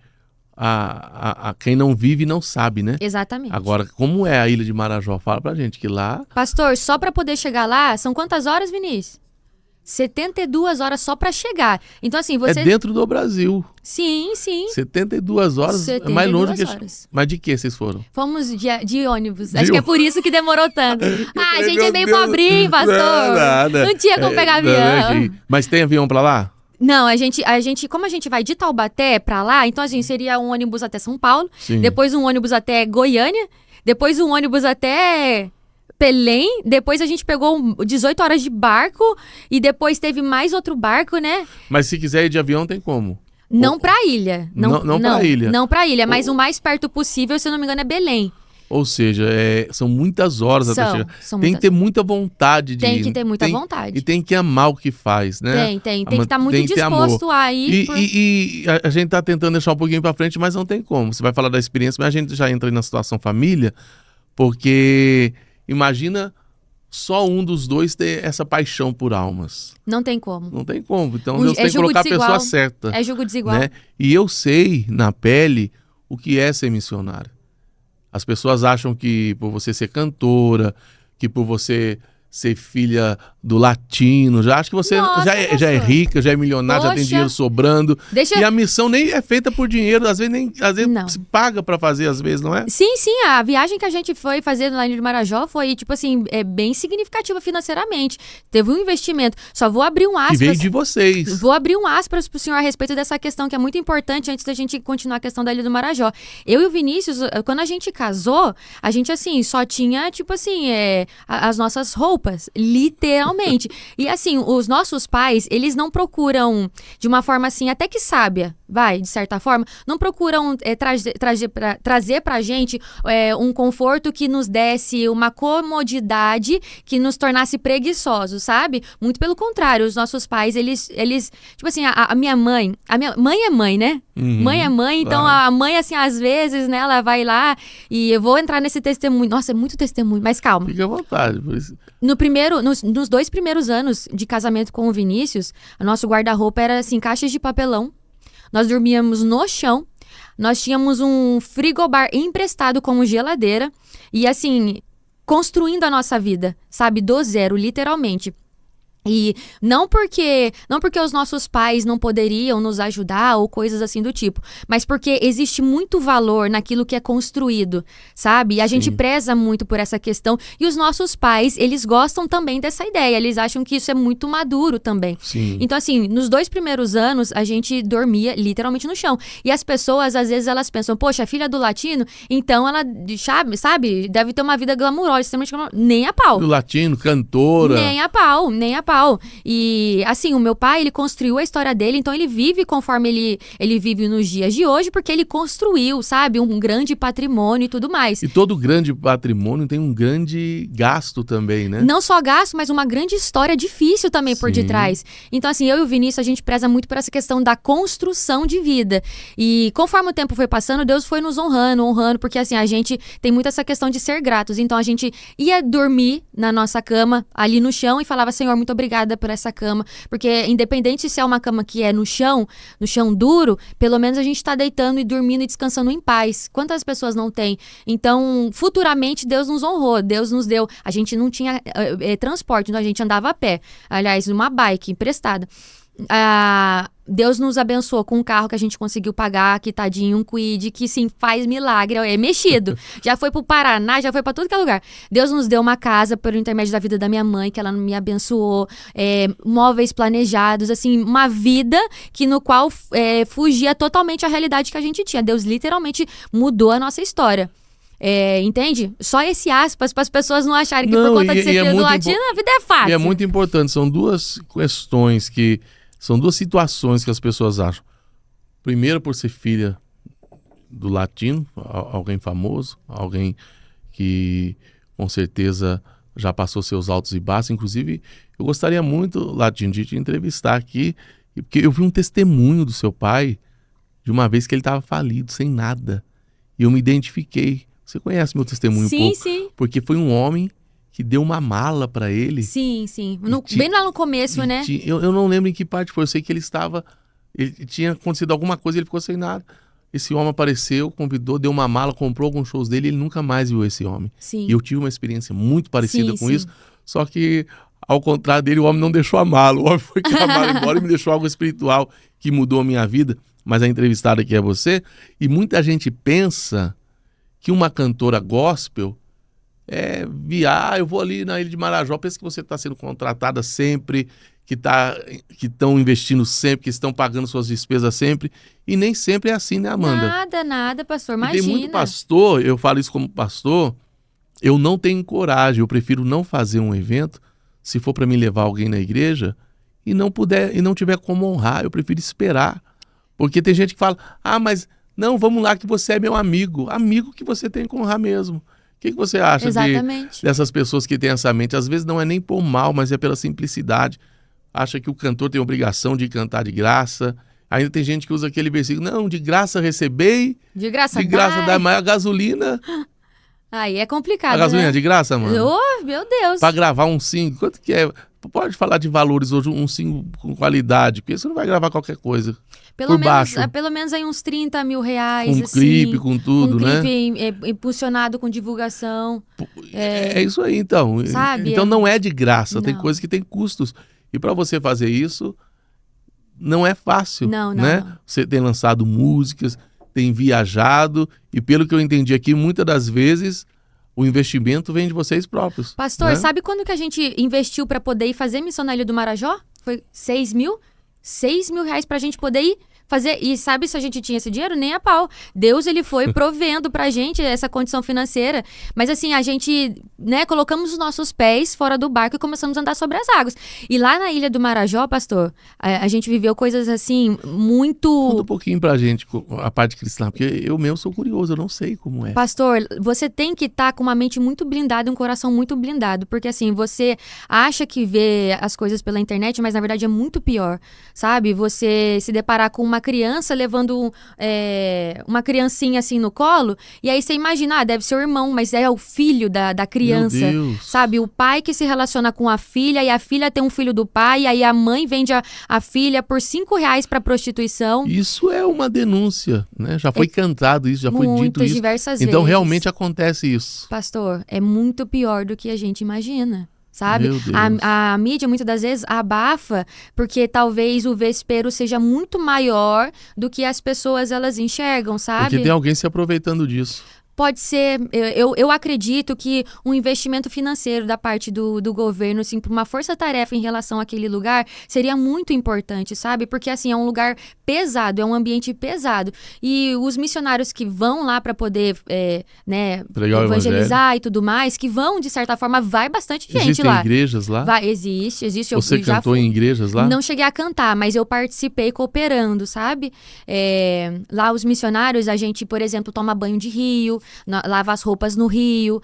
quem não vive não sabe, né? Exatamente. Agora, como é a Ilha de Marajó? Fala pra gente que lá... Pastor, só para poder chegar lá, são quantas horas, Vinícius? 72 horas só para chegar. Então, assim, você... É dentro do Brasil. Sim. 72 horas 72 é mais longe que... horas. Mas de que vocês foram? Fomos de ônibus. Acho que é por isso que demorou tanto. A gente é meio pobrinho, pastor. Nada. Não tinha como pegar avião. Mas tem avião pra lá? Não, a gente, como a gente vai de Taubaté pra lá, então, assim, seria um ônibus até São Paulo, Sim. Depois um ônibus até Goiânia, depois um ônibus até... Belém, depois a gente pegou 18 horas de barco e depois teve mais outro barco, né? Mas se quiser ir de avião, tem como? Não pra ilha. Não pra ilha. Não pra ilha, mas o mais perto possível, se eu não me engano, é Belém. Ou seja, são muitas horas até chegar. Tem que ter muita vontade de ir. Tem que ter muita vontade. E tem que amar o que faz, né? Tem que estar muito disposto a ir. E a gente tá tentando deixar um pouquinho pra frente, mas não tem como. Você vai falar da experiência, mas a gente já entra aí na situação família, porque... Imagina só um dos dois ter essa paixão por almas. Não tem como. Não tem como. Então Deus tem que colocar a pessoa certa. É julgo desigual. Né? E eu sei, na pele, o que é ser missionário. As pessoas acham que por você ser cantora, que por você ser filha do latino, já acha que você já é rica, já é milionária, já tem dinheiro sobrando. E a missão nem é feita por dinheiro, às vezes se paga pra fazer, às vezes, não é? Sim, a viagem que a gente foi fazer na Ilha de Marajó foi, tipo assim, bem significativa financeiramente. Teve um investimento. Só vou abrir um aspas. Que veio de vocês. Vou abrir um aspas pro senhor a respeito dessa questão, que é muito importante antes da gente continuar a questão da Ilha do Marajó. Eu e o Vinícius, quando a gente casou, a gente, assim, só tinha, tipo assim, as nossas roupas. Literalmente. E assim, os nossos pais, eles não procuram de uma forma assim, até que sábia, de certa forma, não procuram trazer pra gente um conforto que nos desse uma comodidade que nos tornasse preguiçosos, sabe? Muito pelo contrário, os nossos pais, eles tipo assim, a minha mãe é mãe, né? Mãe é mãe, então claro. a mãe, assim, às vezes, né, ela vai lá e eu vou entrar nesse testemunho. Nossa, é muito testemunho, mas calma. Fique à vontade. Por isso. Nos 2 primeiros anos de casamento com o Vinícius, o nosso guarda-roupa era, assim, caixas de papelão. Nós dormíamos no chão. Nós tínhamos um frigobar emprestado como geladeira. E, assim, construindo a nossa vida, sabe? Do zero, literalmente. E não porque os nossos pais não poderiam nos ajudar ou coisas assim do tipo, mas porque existe muito valor naquilo que é construído, sabe? E a gente preza muito por essa questão. E os nossos pais, eles gostam também dessa ideia. Eles acham que isso é muito maduro também. Sim. Então, assim, nos 2 primeiros anos, a gente dormia literalmente no chão. E as pessoas, às vezes, elas pensam, poxa, a filha do latino, então ela, sabe, deve ter uma vida glamurosa, extremamente glamurosa. Nem a pau. Do latino, cantora. Nem a pau. E, assim, o meu pai, ele construiu a história dele, então ele vive conforme ele vive nos dias de hoje, porque ele construiu, sabe, um grande patrimônio e tudo mais. E todo grande patrimônio tem um grande gasto também, né? Não só gasto, mas uma grande história difícil também por detrás. Então, assim, eu e o Vinícius, a gente preza muito por essa questão da construção de vida. E conforme o tempo foi passando, Deus foi nos honrando, porque, assim, a gente tem muito essa questão de ser gratos. Então, a gente ia dormir na nossa cama, ali no chão, e falava, Senhor, muito obrigada por essa cama, porque independente se é uma cama que é no chão duro, pelo menos a gente tá deitando e dormindo e descansando em paz. Quantas pessoas não têm? Então, futuramente, Deus nos honrou, Deus nos deu. A gente não tinha transporte, então a gente andava a pé. Aliás, uma bike emprestada. Deus nos abençoou com um carro que a gente conseguiu pagar, quitadinho, um Kwid, que sim, faz milagre, é mexido. Já foi pro Paraná, já foi pra tudo que é lugar. Deus nos deu uma casa por intermédio da vida da minha mãe, que ela me abençoou, móveis planejados, assim, uma vida no qual fugia totalmente a realidade que a gente tinha. Deus literalmente mudou a nossa história. Entende? Só esse aspas para as pessoas não acharem que por conta de ser filho do latino, a vida é fácil. E é muito importante, são duas questões são duas situações que as pessoas acham. Primeiro, por ser filha do latino, alguém famoso, alguém que com certeza já passou seus altos e baixos. Inclusive, eu gostaria muito, latino, de te entrevistar aqui, porque eu vi um testemunho do seu pai de uma vez que ele estava falido, sem nada. E eu me identifiquei. Você conhece meu testemunho um pouco? Sim. Porque foi um homem que deu uma mala para ele. Sim. Bem lá no começo, né? Eu não lembro em que parte foi. Eu sei que ele tinha acontecido alguma coisa e ele ficou sem nada. Esse homem apareceu, convidou, deu uma mala, comprou alguns shows dele e ele nunca mais viu esse homem. Sim. E eu tive uma experiência muito parecida com isso. Só que, ao contrário dele, o homem não deixou a mala. O homem foi com a mala embora e me deixou algo espiritual que mudou a minha vida. Mas a entrevistada aqui é você. E muita gente pensa que uma cantora gospel eu vou ali na Ilha de Marajó, pensa que você está sendo contratada sempre, que estão investindo sempre, que estão pagando suas despesas sempre, e nem sempre é assim, né, Amanda? Nada, pastor, imagina. imagina. Tem muito pastor, eu falo isso como pastor, eu não tenho coragem, eu prefiro não fazer um evento, se for para mim levar alguém na igreja, e não tiver como honrar, eu prefiro esperar, porque tem gente que fala, mas não, vamos lá que você é meu amigo que você tem que honrar mesmo. O que você acha dessas pessoas que têm essa mente? Às vezes não é nem por mal, mas é pela simplicidade. Acha que o cantor tem obrigação de cantar de graça. Ainda tem gente que usa aquele versículo, não, de graça recebei, de graça dai, mas a gasolina... Aí é complicado, a gasolina né? é de graça, mano? Oh, meu Deus! Para gravar um single, quanto que é? Pode falar de valores hoje, um single com qualidade, porque você não vai gravar qualquer coisa. Pelo menos aí uns 30 mil reais. Com assim, clipe, com tudo, né? Um clipe impulsionado com divulgação. É isso aí, então. Sabe? Então não é de graça, não. Tem coisas que tem custos. E para você fazer isso, não é fácil, não. Você tem lançado músicas, tem viajado, e pelo que eu entendi aqui, muitas das vezes o investimento vem de vocês próprios. Pastor, né? Sabe quando que a gente investiu para poder ir fazer missão na Ilha do Marajó? Foi 6 mil? 6 mil reais pra gente poder ir fazer. E sabe se a gente tinha esse dinheiro? Nem a pau. Deus, ele foi provendo pra gente essa condição financeira. Mas assim, a gente, colocamos os nossos pés fora do barco e começamos a andar sobre as águas. E lá na Ilha do Marajó, pastor, a gente viveu coisas assim, muito... Conta um pouquinho pra gente a parte cristã, porque eu mesmo sou curioso, eu não sei como é. Pastor, você tem que estar com uma mente muito blindada e um coração muito blindado. Porque assim, você acha que vê as coisas pela internet, mas na verdade é muito pior. Sabe? Você se deparar com uma criança levando uma criancinha assim no colo, e aí você imagina, deve ser o irmão, mas é o filho da criança. Meu Deus. Sabe, o pai que se relaciona com a filha, e a filha tem um filho do pai, e aí a mãe vende a filha por R$5 para prostituição. Isso é uma denúncia, né? Já foi cantado isso, já foi dito Muitas, isso. diversas Então vezes. realmente acontece isso. Pastor, é muito pior do que a gente imagina. Sabe? Meu Deus. A mídia muitas das vezes abafa porque talvez o vespeiro seja muito maior do que as pessoas elas enxergam, sabe? Porque tem alguém se aproveitando disso. Pode ser, eu acredito que um investimento financeiro da parte do governo, assim, para uma força-tarefa em relação àquele lugar, seria muito importante, sabe? Porque, assim, é um lugar pesado, é um ambiente pesado. E os missionários que vão lá para poder, Pregar o evangelizar e tudo mais, que vão, de certa forma, vai bastante gente Existem lá. igrejas lá? Existe. Você já cantou em igrejas lá? Não cheguei a cantar, mas eu participei cooperando, sabe? Lá os missionários, a gente, por exemplo, toma banho de rio, lava as roupas no rio,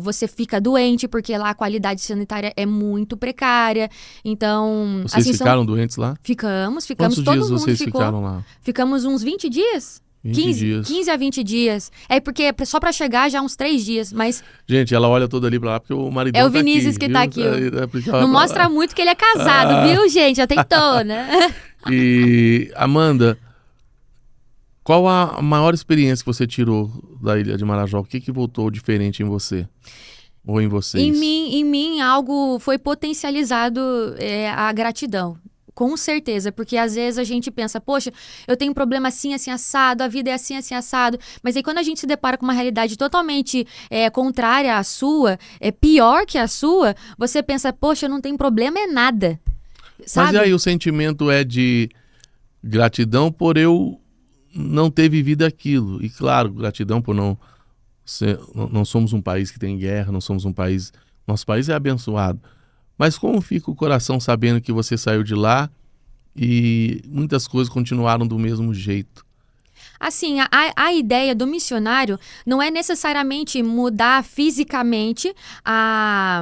você fica doente porque lá a qualidade sanitária é muito precária. Então, Vocês assim, ficaram doentes lá? Ficamos, Quantos todo dias mundo vocês ficou. ficaram lá? Ficamos uns 20 dias. 20 dias. 15 a 20 dias. É porque só pra chegar já uns 3 dias, mas... Gente, ela olha toda ali pra lá porque o maridão É o Vinícius que tá aqui. Não mostra muito que ele é casado, viu, gente? Já tentou, né? E, Amanda, qual a maior experiência que você tirou da Ilha de Marajó? O que voltou diferente em você? Ou em vocês? Em mim algo foi potencializado, a gratidão. Com certeza, porque às vezes a gente pensa, poxa, eu tenho um problema assim, assim, assado, a vida é assim, assim, assado. Mas aí quando a gente se depara com uma realidade totalmente contrária à sua, pior que a sua, você pensa, poxa, não tem problema nada. Sabe? Mas aí o sentimento é de gratidão por eu não ter vivido aquilo. E claro, gratidão por não somos um país que tem guerra, não somos um país... Nosso país é abençoado. Mas como fica o coração sabendo que você saiu de lá e muitas coisas continuaram do mesmo jeito? Assim, a ideia do missionário não é necessariamente mudar fisicamente a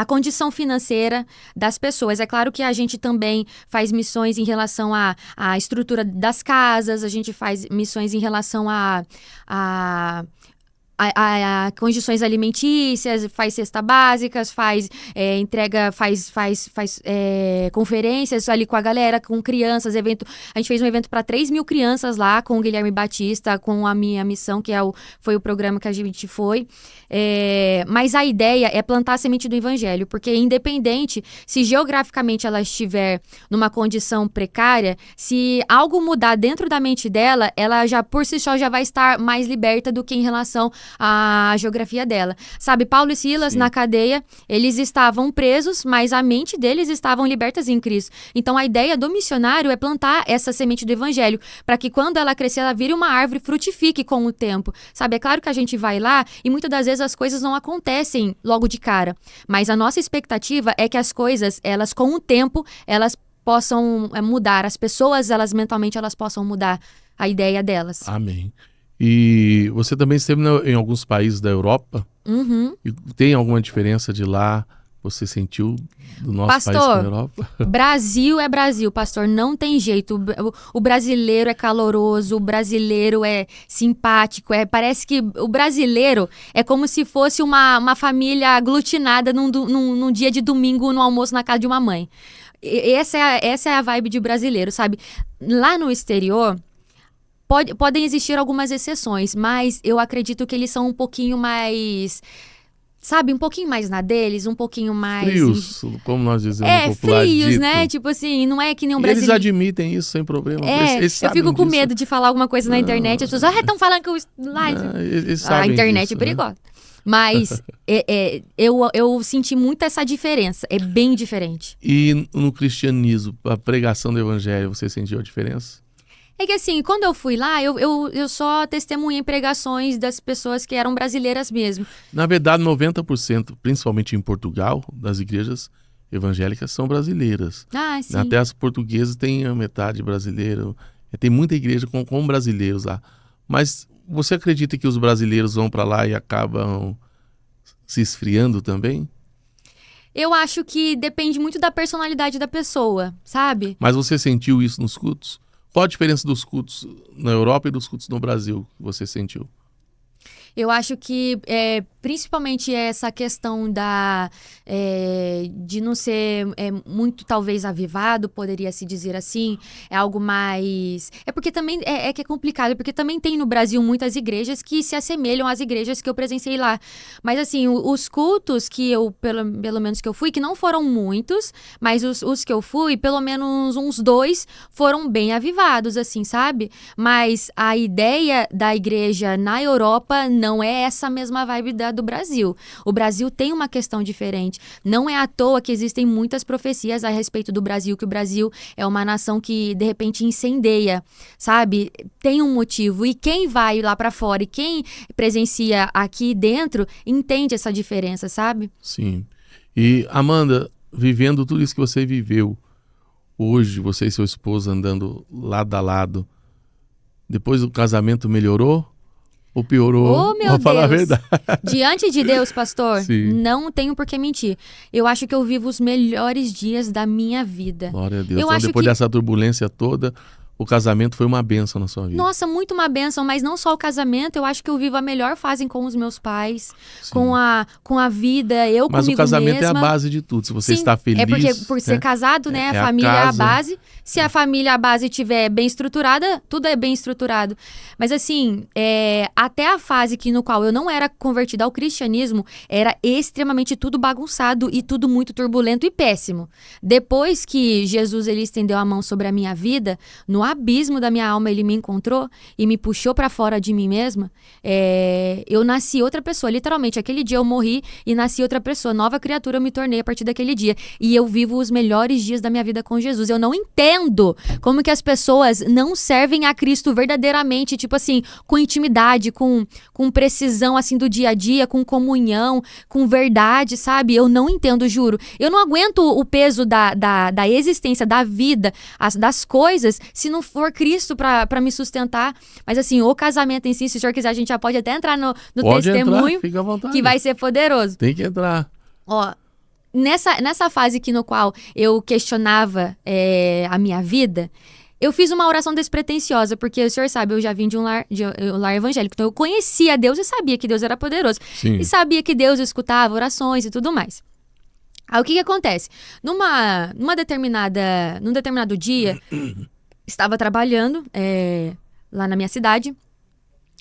condição financeira das pessoas. É claro que a gente também faz missões em relação à estrutura das casas, a gente faz missões em relação a condições alimentícias, faz cesta básicas, faz entrega, faz conferências ali com a galera, com crianças, evento. A gente fez um evento para 3.000 crianças lá com o Guilherme Batista, com a Minha Missão, que foi o programa que a gente foi. Mas a ideia é plantar a semente do evangelho, porque independente se geograficamente ela estiver numa condição precária, se algo mudar dentro da mente dela, ela já por si só já vai estar mais liberta do que em relação a geografia dela. Sabe, Paulo e Silas, na cadeia, eles estavam presos, mas a mente deles estavam libertas em Cristo. Então, a ideia do missionário é plantar essa semente do evangelho, para que quando ela crescer, ela vire uma árvore e frutifique com o tempo. Sabe, é claro que a gente vai lá e muitas das vezes as coisas não acontecem logo de cara, mas a nossa expectativa é que as coisas, elas com o tempo, elas possam mudar. As pessoas, elas mentalmente, elas possam mudar a ideia delas. Amém. E você também esteve em alguns países da Europa? Uhum. E tem alguma diferença de lá? Você sentiu do nosso país com a Europa? Brasil é Brasil, pastor. Não tem jeito. O brasileiro é caloroso, o brasileiro é simpático. Parece que o brasileiro é como se fosse uma família aglutinada num dia de domingo no almoço na casa de uma mãe. Essa é a vibe de brasileiro, sabe? Lá no exterior... Podem existir algumas exceções, mas eu acredito que eles são um pouquinho mais... Sabe, um pouquinho mais na deles, um pouquinho mais... Frios, como nós dizemos no popular frios, dito. né? Tipo assim, não é que nem um brasileiro. brasileiro... Eles admitem isso sem problema. Eles eu fico com disso. medo de falar alguma coisa na internet. As pessoas, estão falando que a internet disso, é perigosa. Né? Mas eu senti muito essa diferença. É bem diferente. E no cristianismo, a pregação do evangelho, você sentiu a diferença? É que assim, quando eu fui lá, eu só testemunhei pregações das pessoas que eram brasileiras mesmo. Na verdade, 90%, principalmente em Portugal, das igrejas evangélicas são brasileiras. Ah, sim. Até as portuguesas têm a metade brasileira. Tem muita igreja com brasileiros lá. Mas você acredita que os brasileiros vão para lá e acabam se esfriando também? Eu acho que depende muito da personalidade da pessoa, sabe? Mas você sentiu isso nos cultos? Qual a diferença dos cultos na Europa e dos cultos no Brasil que você sentiu? Eu acho que principalmente essa questão de não ser muito, talvez, avivado, poderia se dizer assim, é algo mais... É porque também que é complicado, porque também tem no Brasil muitas igrejas que se assemelham às igrejas que eu presenciei lá. Mas assim, os cultos que eu, pelo menos que eu fui, que não foram muitos, mas os que eu fui, pelo menos uns 2 foram bem avivados, assim, sabe? Mas a ideia da igreja na Europa não é essa mesma vibe do Brasil. O Brasil tem uma questão diferente. Não é à toa que existem muitas profecias a respeito do Brasil, que o Brasil é uma nação que, de repente, incendeia, sabe? Tem um motivo. E quem vai lá pra fora e quem presencia aqui dentro entende essa diferença, sabe? Sim. E, Amanda, vivendo tudo isso que você viveu, hoje, você e seu esposo andando lado a lado, depois do casamento melhorou? Ou piorou? Oh, meu Vou falar a Deus. verdade. Diante de Deus, pastor, Sim. não tenho por que mentir. Eu acho que eu vivo os melhores dias da minha vida. Glória a Deus. Eu Então, acho depois que... dessa turbulência toda, o casamento foi uma bênção na sua vida. Nossa, muito uma bênção, mas não só o casamento, eu acho que eu vivo a melhor fase com os meus pais, Sim. com a vida, eu Mas comigo o casamento mesma. é a base de tudo. Se você Sim, está feliz... é porque por ser casado, né, É a a família casa. é a base. Se a família, a base estiver bem estruturada, tudo é bem estruturado. Mas assim, até a fase no qual eu não era convertida ao cristianismo, era extremamente tudo bagunçado e tudo muito turbulento e péssimo. Depois que Jesus ele estendeu a mão sobre a minha vida, no abismo da minha alma ele me encontrou e me puxou pra fora de mim mesma, eu nasci outra pessoa. Literalmente, aquele dia eu morri e nasci outra pessoa. Nova criatura eu me tornei a partir daquele dia. E eu vivo os melhores dias da minha vida com Jesus. Eu não entendo como que as pessoas não servem a Cristo verdadeiramente, tipo assim, com intimidade, com precisão, assim, do dia a dia, com comunhão, com verdade, sabe? Eu não entendo, juro. Eu não aguento o peso da existência, da vida, das coisas, se não for Cristo pra me sustentar. Mas assim, o casamento em si, se o senhor quiser, a gente já pode até entrar no Pode testemunho, entrar, fica à vontade. que vai ser poderoso. Tem que entrar. Ó, nessa fase aqui no qual eu questionava a minha vida, eu fiz uma oração despretensiosa, porque o senhor sabe, eu já vim de um lar evangélico, então eu conhecia Deus e sabia que Deus era poderoso. Sim. E sabia que Deus escutava orações e tudo mais. Aí o que acontece? Num determinado dia, estava trabalhando lá na minha cidade,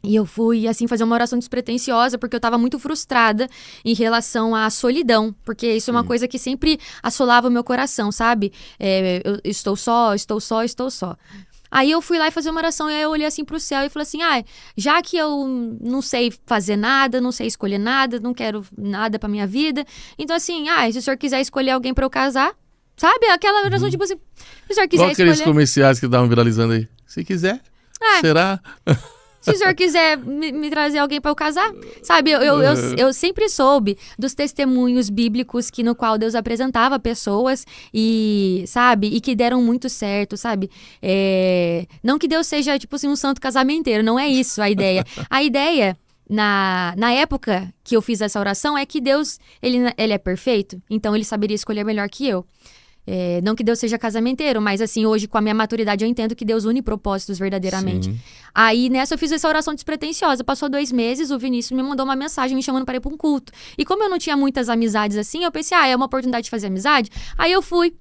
e eu fui, assim, fazer uma oração despretensiosa, porque eu estava muito frustrada em relação à solidão, porque isso é uma coisa que sempre assolava o meu coração, sabe? Eu estou só. Aí eu fui lá e fazer uma oração, e aí eu olhei assim pro céu e falei assim, já que eu não sei fazer nada, não sei escolher nada, não quero nada pra minha vida, então assim, se o senhor quiser escolher alguém pra eu casar, sabe? Aquela oração tipo assim, se o senhor quiser Qual aqueles escolher... comerciais que estavam viralizando aí? Se quiser, será? Se o senhor quiser me trazer alguém para eu casar, sabe? Eu sempre soube dos testemunhos bíblicos no qual Deus apresentava pessoas e, sabe? E que deram muito certo, sabe? Não que Deus seja, tipo assim, um santo casamenteiro, não é isso a ideia. A ideia, na época que eu fiz essa oração, é que Deus, ele é perfeito, então ele saberia escolher melhor que eu. Não que Deus seja casamenteiro, mas assim, hoje com a minha maturidade eu entendo que Deus une propósitos verdadeiramente. Sim. Aí nessa eu fiz essa oração despretensiosa, passou 2 meses, o Vinícius me mandou uma mensagem me chamando para ir para um culto. E como eu não tinha muitas amizades assim, eu pensei, é uma oportunidade de fazer amizade. Aí eu fui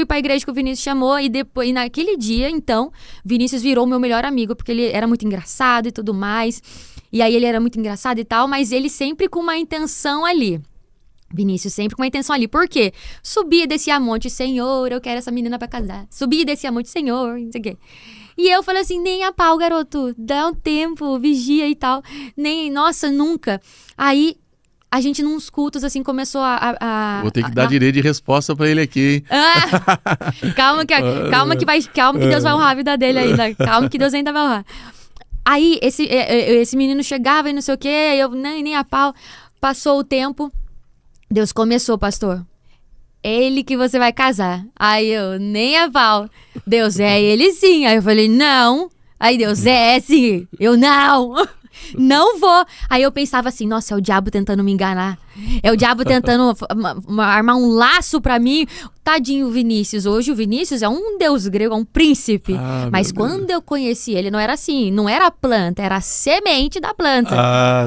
pra igreja que o Vinícius chamou e naquele dia, então, Vinícius virou o meu melhor amigo, porque ele era muito engraçado e tudo mais. E aí ele era muito engraçado e tal, mas ele sempre com uma intenção ali. Vinícius sempre com uma intenção ali. Por quê? Subia e descia a monte, Senhor, eu quero essa menina pra casar. Subia e descia a monte, Senhor, não sei o quê. E eu falei assim, nem a pau, garoto. Dá um tempo, vigia e tal. Nossa, nunca. Aí, a gente nos cultos, assim, começou Vou ter que dar direito de resposta pra ele aqui. Calma que Deus vai honrar a vida dele ainda. Calma que Deus ainda vai honrar. Aí, esse menino chegava e não sei o quê, eu nem a pau. Passou o tempo. Deus começou, pastor. Ele que você vai casar. Aí eu, nem a pau. Deus, é ele sim. Aí eu falei, não. Aí Deus, sim. Eu, não. Não vou. Aí eu pensava assim, nossa, é o diabo tentando me enganar. É o diabo tentando armar um laço pra mim. Tadinho o Vinícius. Hoje o Vinícius é um deus grego, é um príncipe. Mas quando eu conheci ele, não era assim. Não era a planta, era a semente da planta.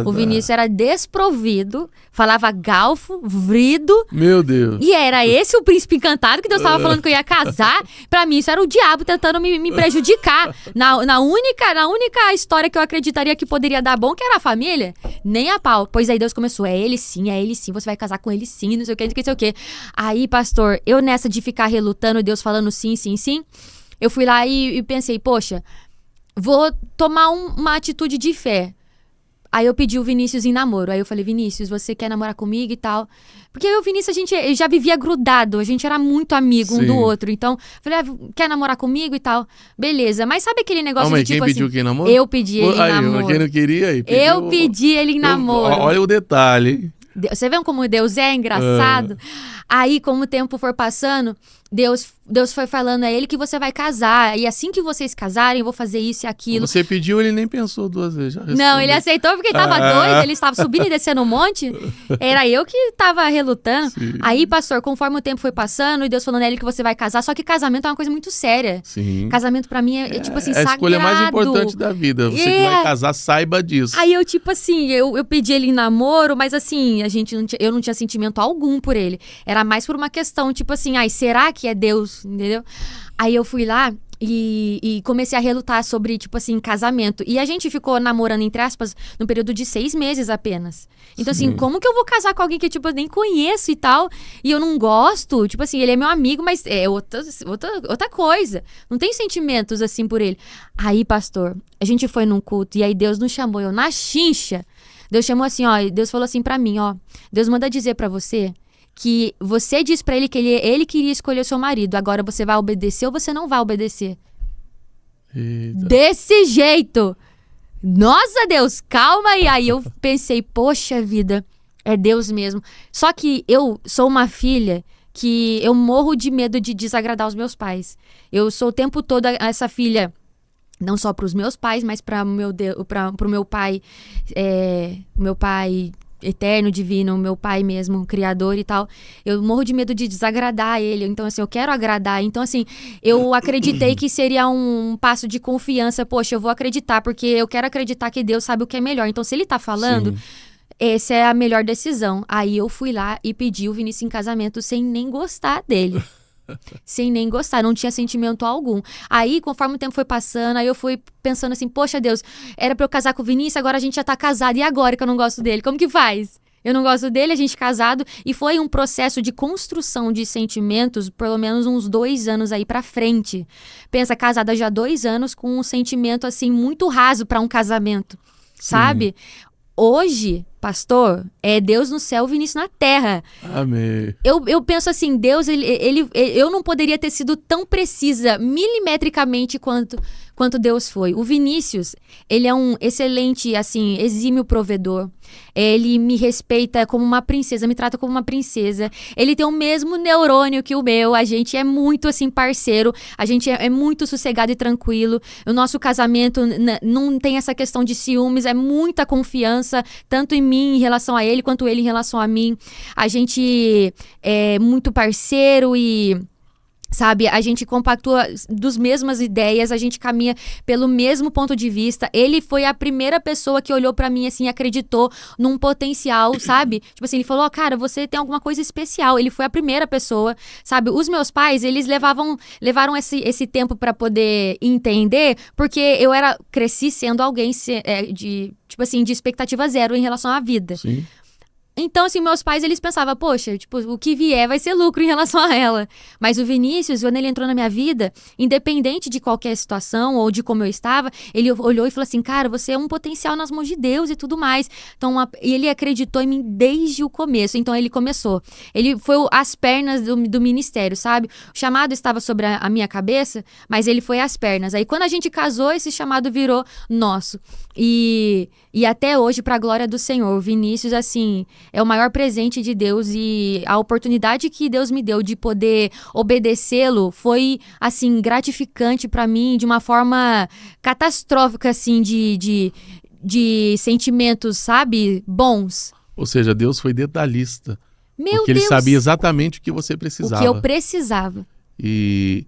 O Vinícius era desprovido, falava galfo, vrido. Meu Deus. E era esse o príncipe encantado que Deus estava falando que eu ia casar. Pra mim, isso era o diabo tentando me prejudicar. Na única história que eu acreditaria que poderia dar bom, que era a família, nem a pau. Pois aí Deus começou, é ele sim, você vai casar com ele sim, não sei o que, não sei o que. Aí, pastor, eu nessa de ficar relutando, Deus falando sim, sim, sim, eu fui lá e pensei, poxa, vou tomar uma atitude de fé. Aí eu pedi o Vinícius em namoro. Aí eu falei, Vinícius, você quer namorar comigo e tal? Porque eu e o Vinícius, a gente já vivia grudado. A gente era muito amigo um do outro. Então, falei, quer namorar comigo e tal? Beleza. Mas sabe aquele negócio de tipo quem pediu assim... quem namoro? Eu pedi ele em namoro. Quem não queria aí? Eu pedi ele em namoro. Olha o detalhe, hein? Você vê como Deus é engraçado? Aí, como o tempo for passando, Deus foi falando a ele que você vai casar. E assim que vocês casarem, eu vou fazer isso e aquilo. Você pediu, ele nem pensou duas vezes. Já não, ele aceitou porque ele tava doido. Ele estava subindo e descendo um monte. Era eu que tava relutando. Sim. Aí, pastor, conforme o tempo foi passando, e Deus falando a ele que você vai casar. Só que casamento é uma coisa muito séria. Sim. Casamento pra mim é tipo assim, sagrado. É a escolha mais importante da vida. Você que vai casar, saiba disso. Aí eu, tipo assim, eu pedi ele em namoro, mas assim, eu não tinha sentimento algum por ele. Era mais por uma questão, tipo assim, será que é Deus? Entendeu? Aí eu fui lá e comecei a relutar sobre, tipo assim, casamento. E a gente ficou namorando, entre aspas, no período de 6 meses apenas. Então, Sim. assim, como que eu vou casar com alguém que, tipo, eu nem conheço e tal, e eu não gosto? Tipo assim, ele é meu amigo, mas é outra coisa. Não tenho sentimentos, assim, por ele. Aí, pastor, a gente foi num culto, e aí Deus nos chamou, eu na chincha. Deus chamou assim, Deus falou assim pra mim, Deus manda dizer pra você que você disse pra ele que ele queria escolher o seu marido. Agora você vai obedecer ou você não vai obedecer? Eita. Desse jeito. Nossa, Deus, calma aí. Aí eu pensei, poxa vida, é Deus mesmo. Só que eu sou uma filha que eu morro de medo de desagradar os meus pais. Eu sou o tempo todo essa filha, não só para os meus pais, mas para o meu pai, meu pai eterno, divino, meu pai mesmo, criador e tal. Eu morro de medo de desagradar ele. Então, assim, eu quero agradar. Então, assim, eu acreditei que seria um passo de confiança. Poxa, eu vou acreditar, porque eu quero acreditar que Deus sabe o que é melhor. Então, se ele tá falando, sim, essa é a melhor decisão. Aí eu fui lá e pedi o Vinícius em casamento sem nem gostar dele. Sem nem gostar, não tinha sentimento algum. Aí, conforme o tempo foi passando, aí eu fui pensando assim, poxa Deus, era pra eu casar com o Vinícius, agora a gente já tá casado, e agora que eu não gosto dele? Como que faz? Eu não gosto dele, a gente casado, e foi um processo de construção de sentimentos, pelo menos uns 2 anos aí pra frente. Pensa, casada já há 2 anos, com um sentimento assim, muito raso pra um casamento, sabe? Hoje, pastor, é Deus no céu, Vinícius na terra. Amém. Eu penso assim, Deus, eu não poderia ter sido tão precisa milimetricamente quanto Deus foi. O Vinícius, ele é um excelente, assim, exímio provedor. Ele me respeita como uma princesa, me trata como uma princesa. Ele tem o mesmo neurônio que o meu. A gente é muito, assim, parceiro. A gente é muito sossegado e tranquilo. O nosso casamento não tem essa questão de ciúmes. É muita confiança, tanto em mim, em relação a ele, quanto ele em relação a mim. A gente é muito parceiro e... sabe, a gente compactua das mesmas ideias, a gente caminha pelo mesmo ponto de vista. Ele foi a primeira pessoa que olhou pra mim, assim, acreditou num potencial, sabe? Tipo assim, ele falou, cara, você tem alguma coisa especial. Ele foi a primeira pessoa, sabe? Os meus pais, eles levaram esse tempo pra poder entender, porque eu cresci sendo alguém tipo assim, de expectativa zero em relação à vida. Sim. Então, assim, meus pais, eles pensavam, poxa, tipo, o que vier vai ser lucro em relação a ela. Mas o Vinícius, quando ele entrou na minha vida, independente de qualquer situação ou de como eu estava, ele olhou e falou assim, cara, você é um potencial nas mãos de Deus e tudo mais. Então, ele acreditou em mim desde o começo. Então, ele começou. Ele foi as pernas do ministério, sabe? O chamado estava sobre a minha cabeça, mas ele foi as pernas. Aí, quando a gente casou, esse chamado virou nosso. E até hoje, para a glória do Senhor, o Vinícius, assim, é o maior presente de Deus, e a oportunidade que Deus me deu de poder obedecê-lo foi, assim, gratificante para mim de uma forma catastrófica, assim, de de sentimentos, sabe, bons. Ou seja, Deus foi detalhista. Meu Porque Deus, ele sabia exatamente o que você o precisava. que eu precisava. E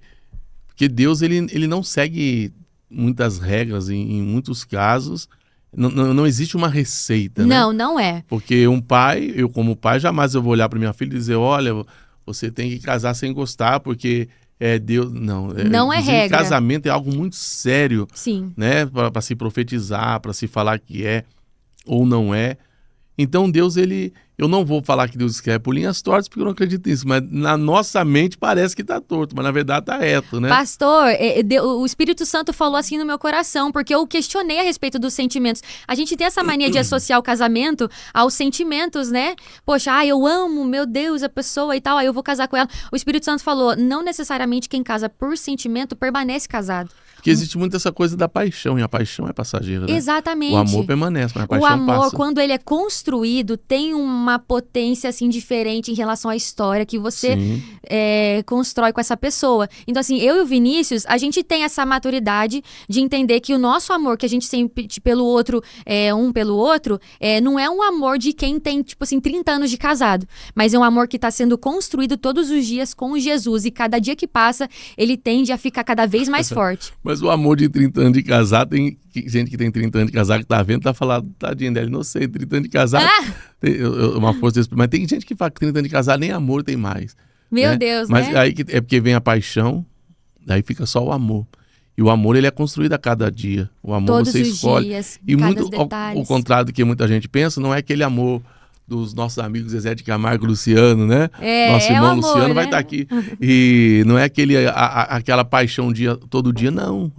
porque Deus ele não segue muitas regras em muitos casos. Não existe uma receita, né? Não, não é. Porque um pai, eu como pai, jamais eu vou olhar para minha filha e dizer, olha, você tem que casar sem gostar, porque Deus... Não, Não é inclusive, regra. casamento é algo muito sério, Sim. né? Para se profetizar, para se falar que é ou não é. Então Deus, eu não vou falar que Deus escreve por linhas tortas, porque eu não acredito nisso, mas na nossa mente parece que tá torto, mas na verdade tá reto, né? Pastor, o Espírito Santo falou assim no meu coração, porque eu questionei a respeito dos sentimentos. A gente tem essa mania de associar o casamento aos sentimentos, né? Poxa, eu amo, meu Deus, a pessoa e tal, aí eu vou casar com ela. O Espírito Santo falou, não necessariamente quem casa por sentimento permanece casado. Porque existe muito essa coisa da paixão, e a paixão é passageira, né? Exatamente. O amor permanece, mas a O paixão amor, passa. quando ele é construído, tem uma potência assim diferente em relação à história que você Sim. constrói com essa pessoa. Então, assim, eu e o Vinícius, a gente tem essa maturidade de entender que o nosso amor que a gente sente pelo outro, um pelo outro, não é um amor de quem tem, tipo assim, 30 anos de casado, mas é um amor que está sendo construído todos os dias com Jesus e cada dia que passa, ele tende a ficar cada vez mais forte. Mas o amor de 30 anos de casado, tem gente que tem 30 anos de casado que tá vendo, tá falando, tadinha dela, não sei, 30 anos de casado, uma força, mas tem gente que fala que 30 anos de casado nem amor tem mais. Meu né? Deus, mas né? aí é porque vem a paixão, daí fica só o amor. E o amor, ele é construído a cada dia. O amor Todos você os escolhe. dias, E cada muito detalhe. ao contrário do que muita gente pensa, não é aquele amor dos nossos amigos Zezé de Camargo e Luciano, né? Nosso irmão o amor, Luciano né? vai estar aqui. E não é aquela paixão todo dia, não.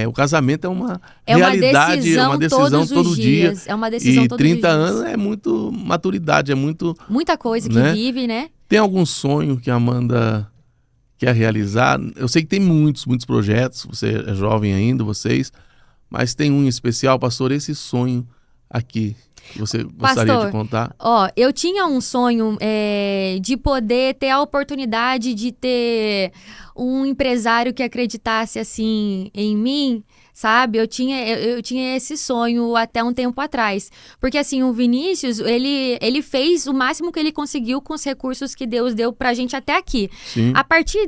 O casamento é uma realidade, é uma decisão todo dia. É uma decisão E todos os 30 dias. anos é muito maturidade, é muito... Muita coisa que né? vive, né? Tem algum sonho que a Amanda quer realizar? Eu sei que tem muitos projetos, você é jovem ainda, vocês, mas tem um em especial, pastor, esse sonho aqui, que você gostaria de contar? Eu tinha um sonho de poder ter a oportunidade de ter um empresário que acreditasse assim em mim, sabe? Eu tinha esse sonho até um tempo atrás. Porque assim, o Vinícius, ele fez o máximo que ele conseguiu com os recursos que Deus deu pra gente até aqui. Sim. A partir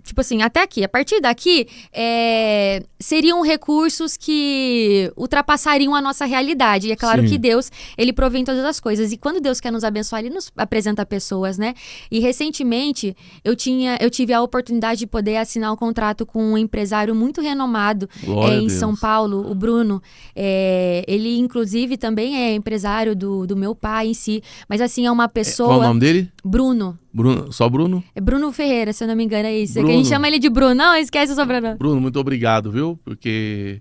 tipo assim, até aqui. A partir daqui, seriam recursos que ultrapassariam a nossa realidade. E é claro Sim. que Deus, ele provém todas as coisas. E quando Deus quer nos abençoar, ele nos apresenta pessoas, né? E recentemente, eu tive a oportunidade de poder assinar um contrato com um empresário muito renomado em São Paulo, o Bruno. Ele, inclusive, também é empresário do meu pai em si. Mas, assim, é uma pessoa... Qual o nome dele? Bruno. Só Bruno? É Bruno Ferreira, se eu não me engano, é isso. Bruno. Que a gente chama ele de Bruno. Não, esquece o sobrenome. Bruno, muito obrigado, viu? Porque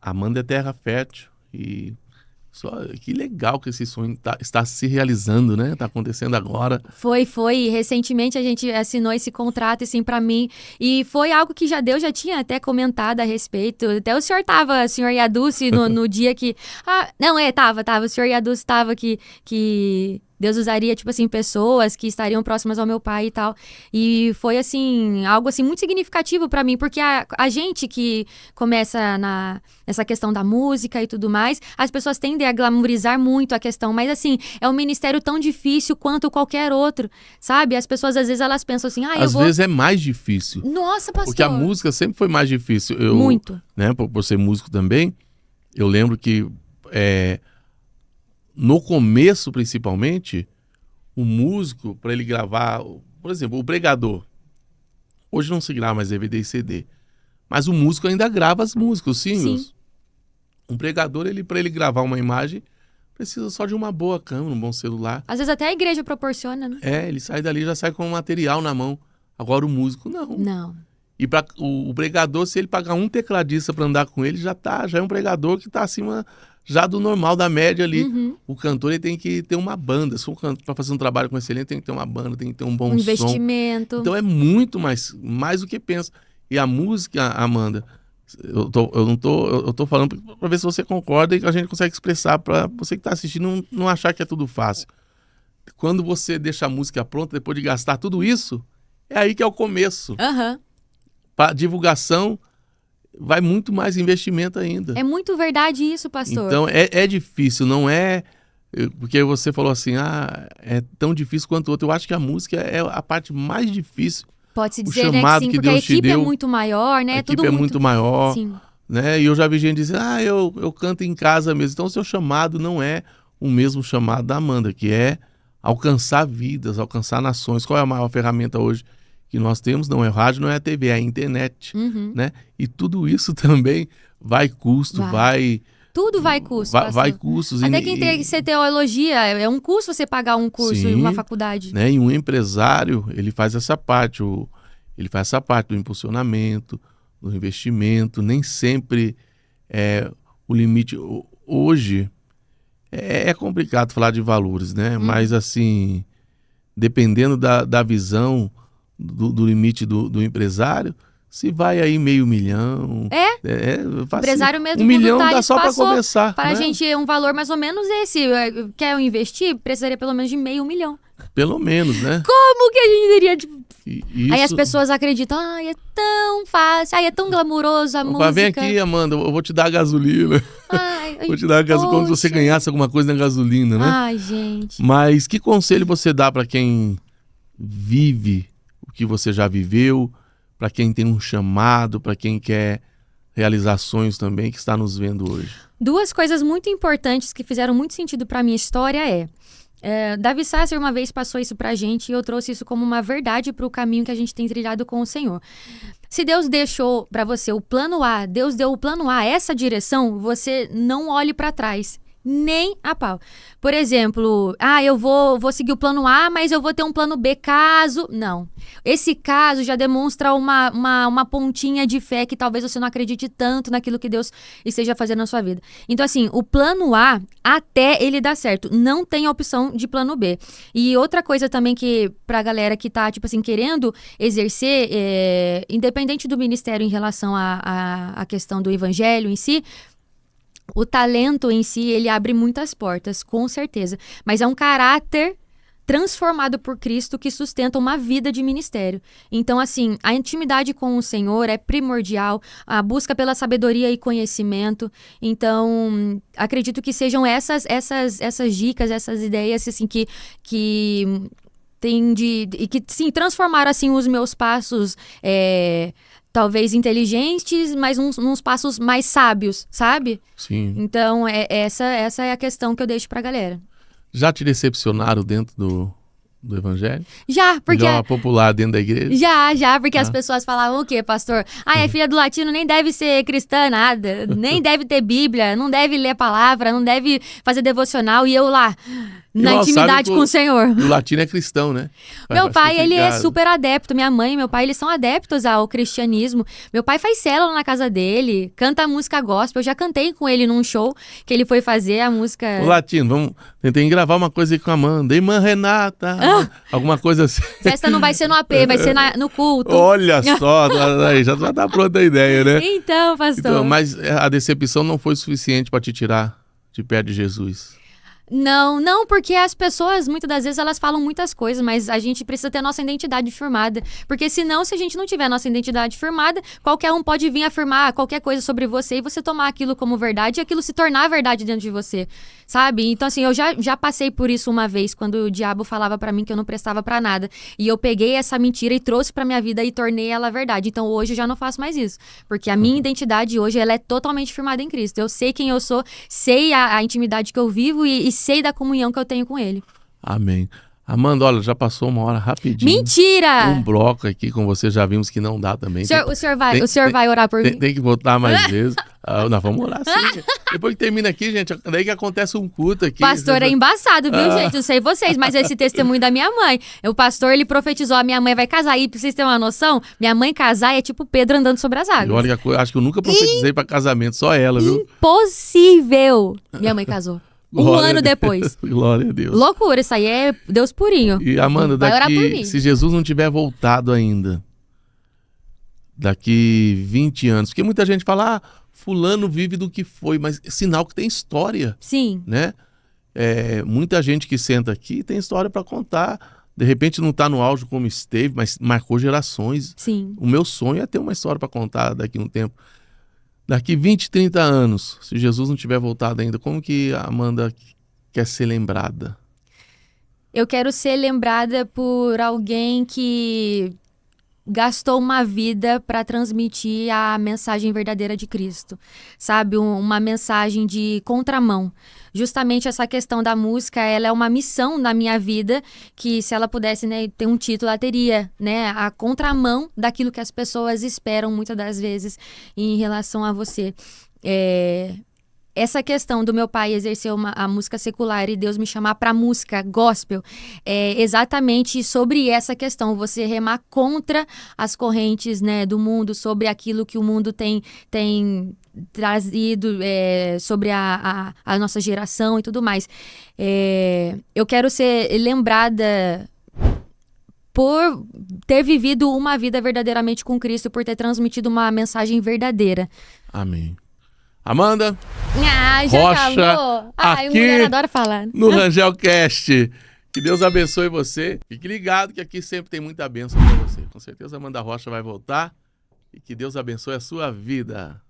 Amanda é terra fértil e... que legal que esse sonho está se realizando, né? Está acontecendo agora. Foi. Recentemente a gente assinou esse contrato, assim, pra mim. E foi algo que Deus já tinha até comentado a respeito. Até o senhor Yaduce, no dia que... tava. O senhor Yaduce tava que Deus usaria, tipo assim, pessoas que estariam próximas ao meu pai e tal. E foi, assim, algo, assim, muito significativo pra mim. Porque a gente que começa nessa questão da música e tudo mais, as pessoas tendem a glamourizar muito a questão. Mas, assim, é um ministério tão difícil quanto qualquer outro, sabe? As pessoas, às vezes, elas pensam assim... Às vezes é mais difícil. Nossa, pastor! Porque a música sempre foi mais difícil. Muito. Né, por ser músico também, eu lembro que... no começo, principalmente, o músico, para ele gravar... Por exemplo, o pregador. Hoje não se grava mais DVD e CD. Mas o músico ainda grava as músicas, os singles. Sim. Um pregador, para ele gravar uma imagem, precisa só de uma boa câmera, um bom celular. Às vezes até a igreja proporciona, né? Ele sai dali e já sai com o material na mão. Agora o músico, não. Não. E o pregador, se ele pagar um tecladista para andar com ele, já é um pregador que está acima já do normal, da média ali. Uhum. O cantor, ele tem que ter uma banda. Se for para fazer um trabalho com excelência, tem que ter uma banda, tem que ter um bom som. Investimento. Então é muito mais do que pensa. E a música, Amanda, eu tô falando para ver se você concorda e que a gente consegue expressar para você que está assistindo não achar que é tudo fácil. Quando você deixa a música pronta, depois de gastar tudo isso, é aí que é o começo. Aham. Para divulgação, vai muito mais investimento ainda. É muito verdade isso, pastor. Então, é difícil, não é... Porque você falou assim, é tão difícil quanto o outro. Eu acho que a música é a parte mais difícil. Pode-se O dizer, né, que chamado sim, que porque a Deus te equipe é deu, muito maior, né? A equipe é muito maior, Sim. né? E eu já vi gente dizer, eu canto em casa mesmo. Então, o seu chamado não é o mesmo chamado da Amanda, que é alcançar vidas, alcançar nações. Qual é a maior ferramenta hoje que nós temos? Não é o rádio, não é a TV, é a internet, né? E tudo isso também vai custo, vai... Tudo vai custo, vai custos. Até quem tem que ser teologia, é um custo você pagar um curso em uma faculdade. Né? E um empresário, ele faz essa parte, ele faz essa parte do impulsionamento, do investimento, nem sempre é o limite. Hoje é complicado falar de valores, né? Mas assim, dependendo da visão do limite do empresário, se vai aí $500 mil. O empresário mesmo, $1 milhão tá, dá só para começar. Para a né? gente um valor mais ou menos esse. Quer investir? Precisaria pelo menos de $500 mil. Pelo menos, né? Como que a gente teria... Tipo... Isso... Aí as pessoas acreditam, é tão fácil, é tão glamuroso a música. Vem aqui, Amanda, eu vou te dar gasolina. Vou te dar gasolina quando você ganhasse alguma coisa na gasolina, né? Ai, gente. Mas que conselho você dá para quem vive o que você já viveu, para quem tem um chamado, para quem quer realizar sonhos também, que está nos vendo hoje? 2 coisas muito importantes que fizeram muito sentido para a minha história Davi Sasser uma vez passou isso pra gente e eu trouxe isso como uma verdade pro caminho que a gente tem trilhado com o Senhor. Se Deus deixou pra você o plano A, Deus deu o plano A, essa direção, você não olhe pra trás. Nem a pau. Por exemplo, eu vou seguir o plano A, mas eu vou ter um plano B caso... Não. Esse caso já demonstra uma pontinha de fé que talvez você não acredite tanto naquilo que Deus esteja fazendo na sua vida. Então, assim, o plano A, até ele dar certo, não tem a opção de plano B. E outra coisa também que, pra galera que tá, tipo assim, querendo exercer, independente do ministério em relação à questão do evangelho em si, o talento em si, ele abre muitas portas, com certeza. Mas é um caráter transformado por Cristo que sustenta uma vida de ministério. Então, assim, a intimidade com o Senhor é primordial, a busca pela sabedoria e conhecimento. Então, acredito que sejam essas dicas, essas ideias, assim, que sim, transformaram, assim, os meus passos... talvez inteligentes, mas uns passos mais sábios, sabe? Sim. Então, essa é a questão que eu deixo pra galera. Já te decepcionaram dentro do evangelho? Já, porque... Igual a popular dentro da igreja? Já, porque as pessoas falavam o quê, pastor? É filha do latino, nem deve ser cristã, nada. Nem deve ter Bíblia, não deve ler a palavra, não deve fazer devocional. E eu lá... na intimidade com o Senhor. O latino é cristão, né? Meu pai, ele é super adepto. Minha mãe e meu pai, eles são adeptos ao cristianismo. Meu pai faz célula na casa dele, canta música gospel. Eu já cantei com ele num show que ele foi fazer a música... O latino, tem que gravar uma coisa aí com a Amanda. Irmã Renata, alguma coisa assim. Festa não vai ser no AP, vai ser no culto. Olha só, já tá pronta a ideia, né? Então, pastor. Mas a decepção não foi suficiente para te tirar de perto de Jesus. Não, porque as pessoas, muitas das vezes, elas falam muitas coisas, mas a gente precisa ter a nossa identidade firmada. Porque senão, se a gente não tiver a nossa identidade firmada, qualquer um pode vir afirmar qualquer coisa sobre você e você tomar aquilo como verdade e aquilo se tornar verdade dentro de você, sabe? Então, assim, eu já passei por isso uma vez, quando o diabo falava pra mim que eu não prestava pra nada. E eu peguei essa mentira e trouxe pra minha vida e tornei ela verdade. Então, hoje eu já não faço mais isso. Porque a minha identidade hoje, ela é totalmente firmada em Cristo. Eu sei quem eu sou, sei a intimidade que eu vivo e sei da comunhão que eu tenho com ele. Amém. Amanda, olha, já passou uma hora rapidinho. Mentira! Um bloco aqui com você, já vimos que não dá também. O senhor vai orar por mim? Tem que voltar mais vezes. Nós vamos orar sim. Depois que termina aqui, gente, daí que acontece um culto aqui. Pastor é embaçado, viu, gente? Não sei vocês, mas esse testemunho da minha mãe. O pastor, ele profetizou, a minha mãe vai casar. E pra vocês terem uma noção, minha mãe casar é tipo Pedro andando sobre as águas. E olha, acho que eu nunca profetizei pra casamento, só ela, viu? Impossível! Minha mãe casou. Um ano depois. Glória a Deus. Loucura, isso aí é Deus purinho. E Amanda, se Jesus não tiver voltado ainda, daqui 20 anos, porque muita gente fala, fulano vive do que foi, mas é sinal que tem história. Sim. Né? Muita gente que senta aqui tem história para contar. De repente não está no auge como esteve, mas marcou gerações. Sim. O meu sonho é ter uma história para contar daqui a um tempo. Daqui 20, 30 anos, se Jesus não tiver voltado ainda, como que a Amanda quer ser lembrada? Eu quero ser lembrada por alguém que gastou uma vida para transmitir a mensagem verdadeira de Cristo, sabe? Uma mensagem de contramão. Justamente essa questão da música, ela é uma missão na minha vida, que se ela pudesse, né, ter um título, ela teria, né, a contramão daquilo que as pessoas esperam muitas das vezes em relação a você. Essa questão do meu pai exercer a música secular e Deus me chamar para música gospel é exatamente sobre essa questão, você remar contra as correntes, né, do mundo, sobre aquilo que o mundo tem trazido, sobre a nossa geração e tudo mais. Eu quero ser lembrada por ter vivido uma vida verdadeiramente com Cristo, por ter transmitido uma mensagem verdadeira. Amém. Amanda, Já Rocha, acabou. Ai, aqui mulher adora falar. no RangelCast. Que Deus abençoe você. Fique ligado que aqui sempre tem muita bênção para você. Com certeza a Amanda Rocha vai voltar. E que Deus abençoe a sua vida.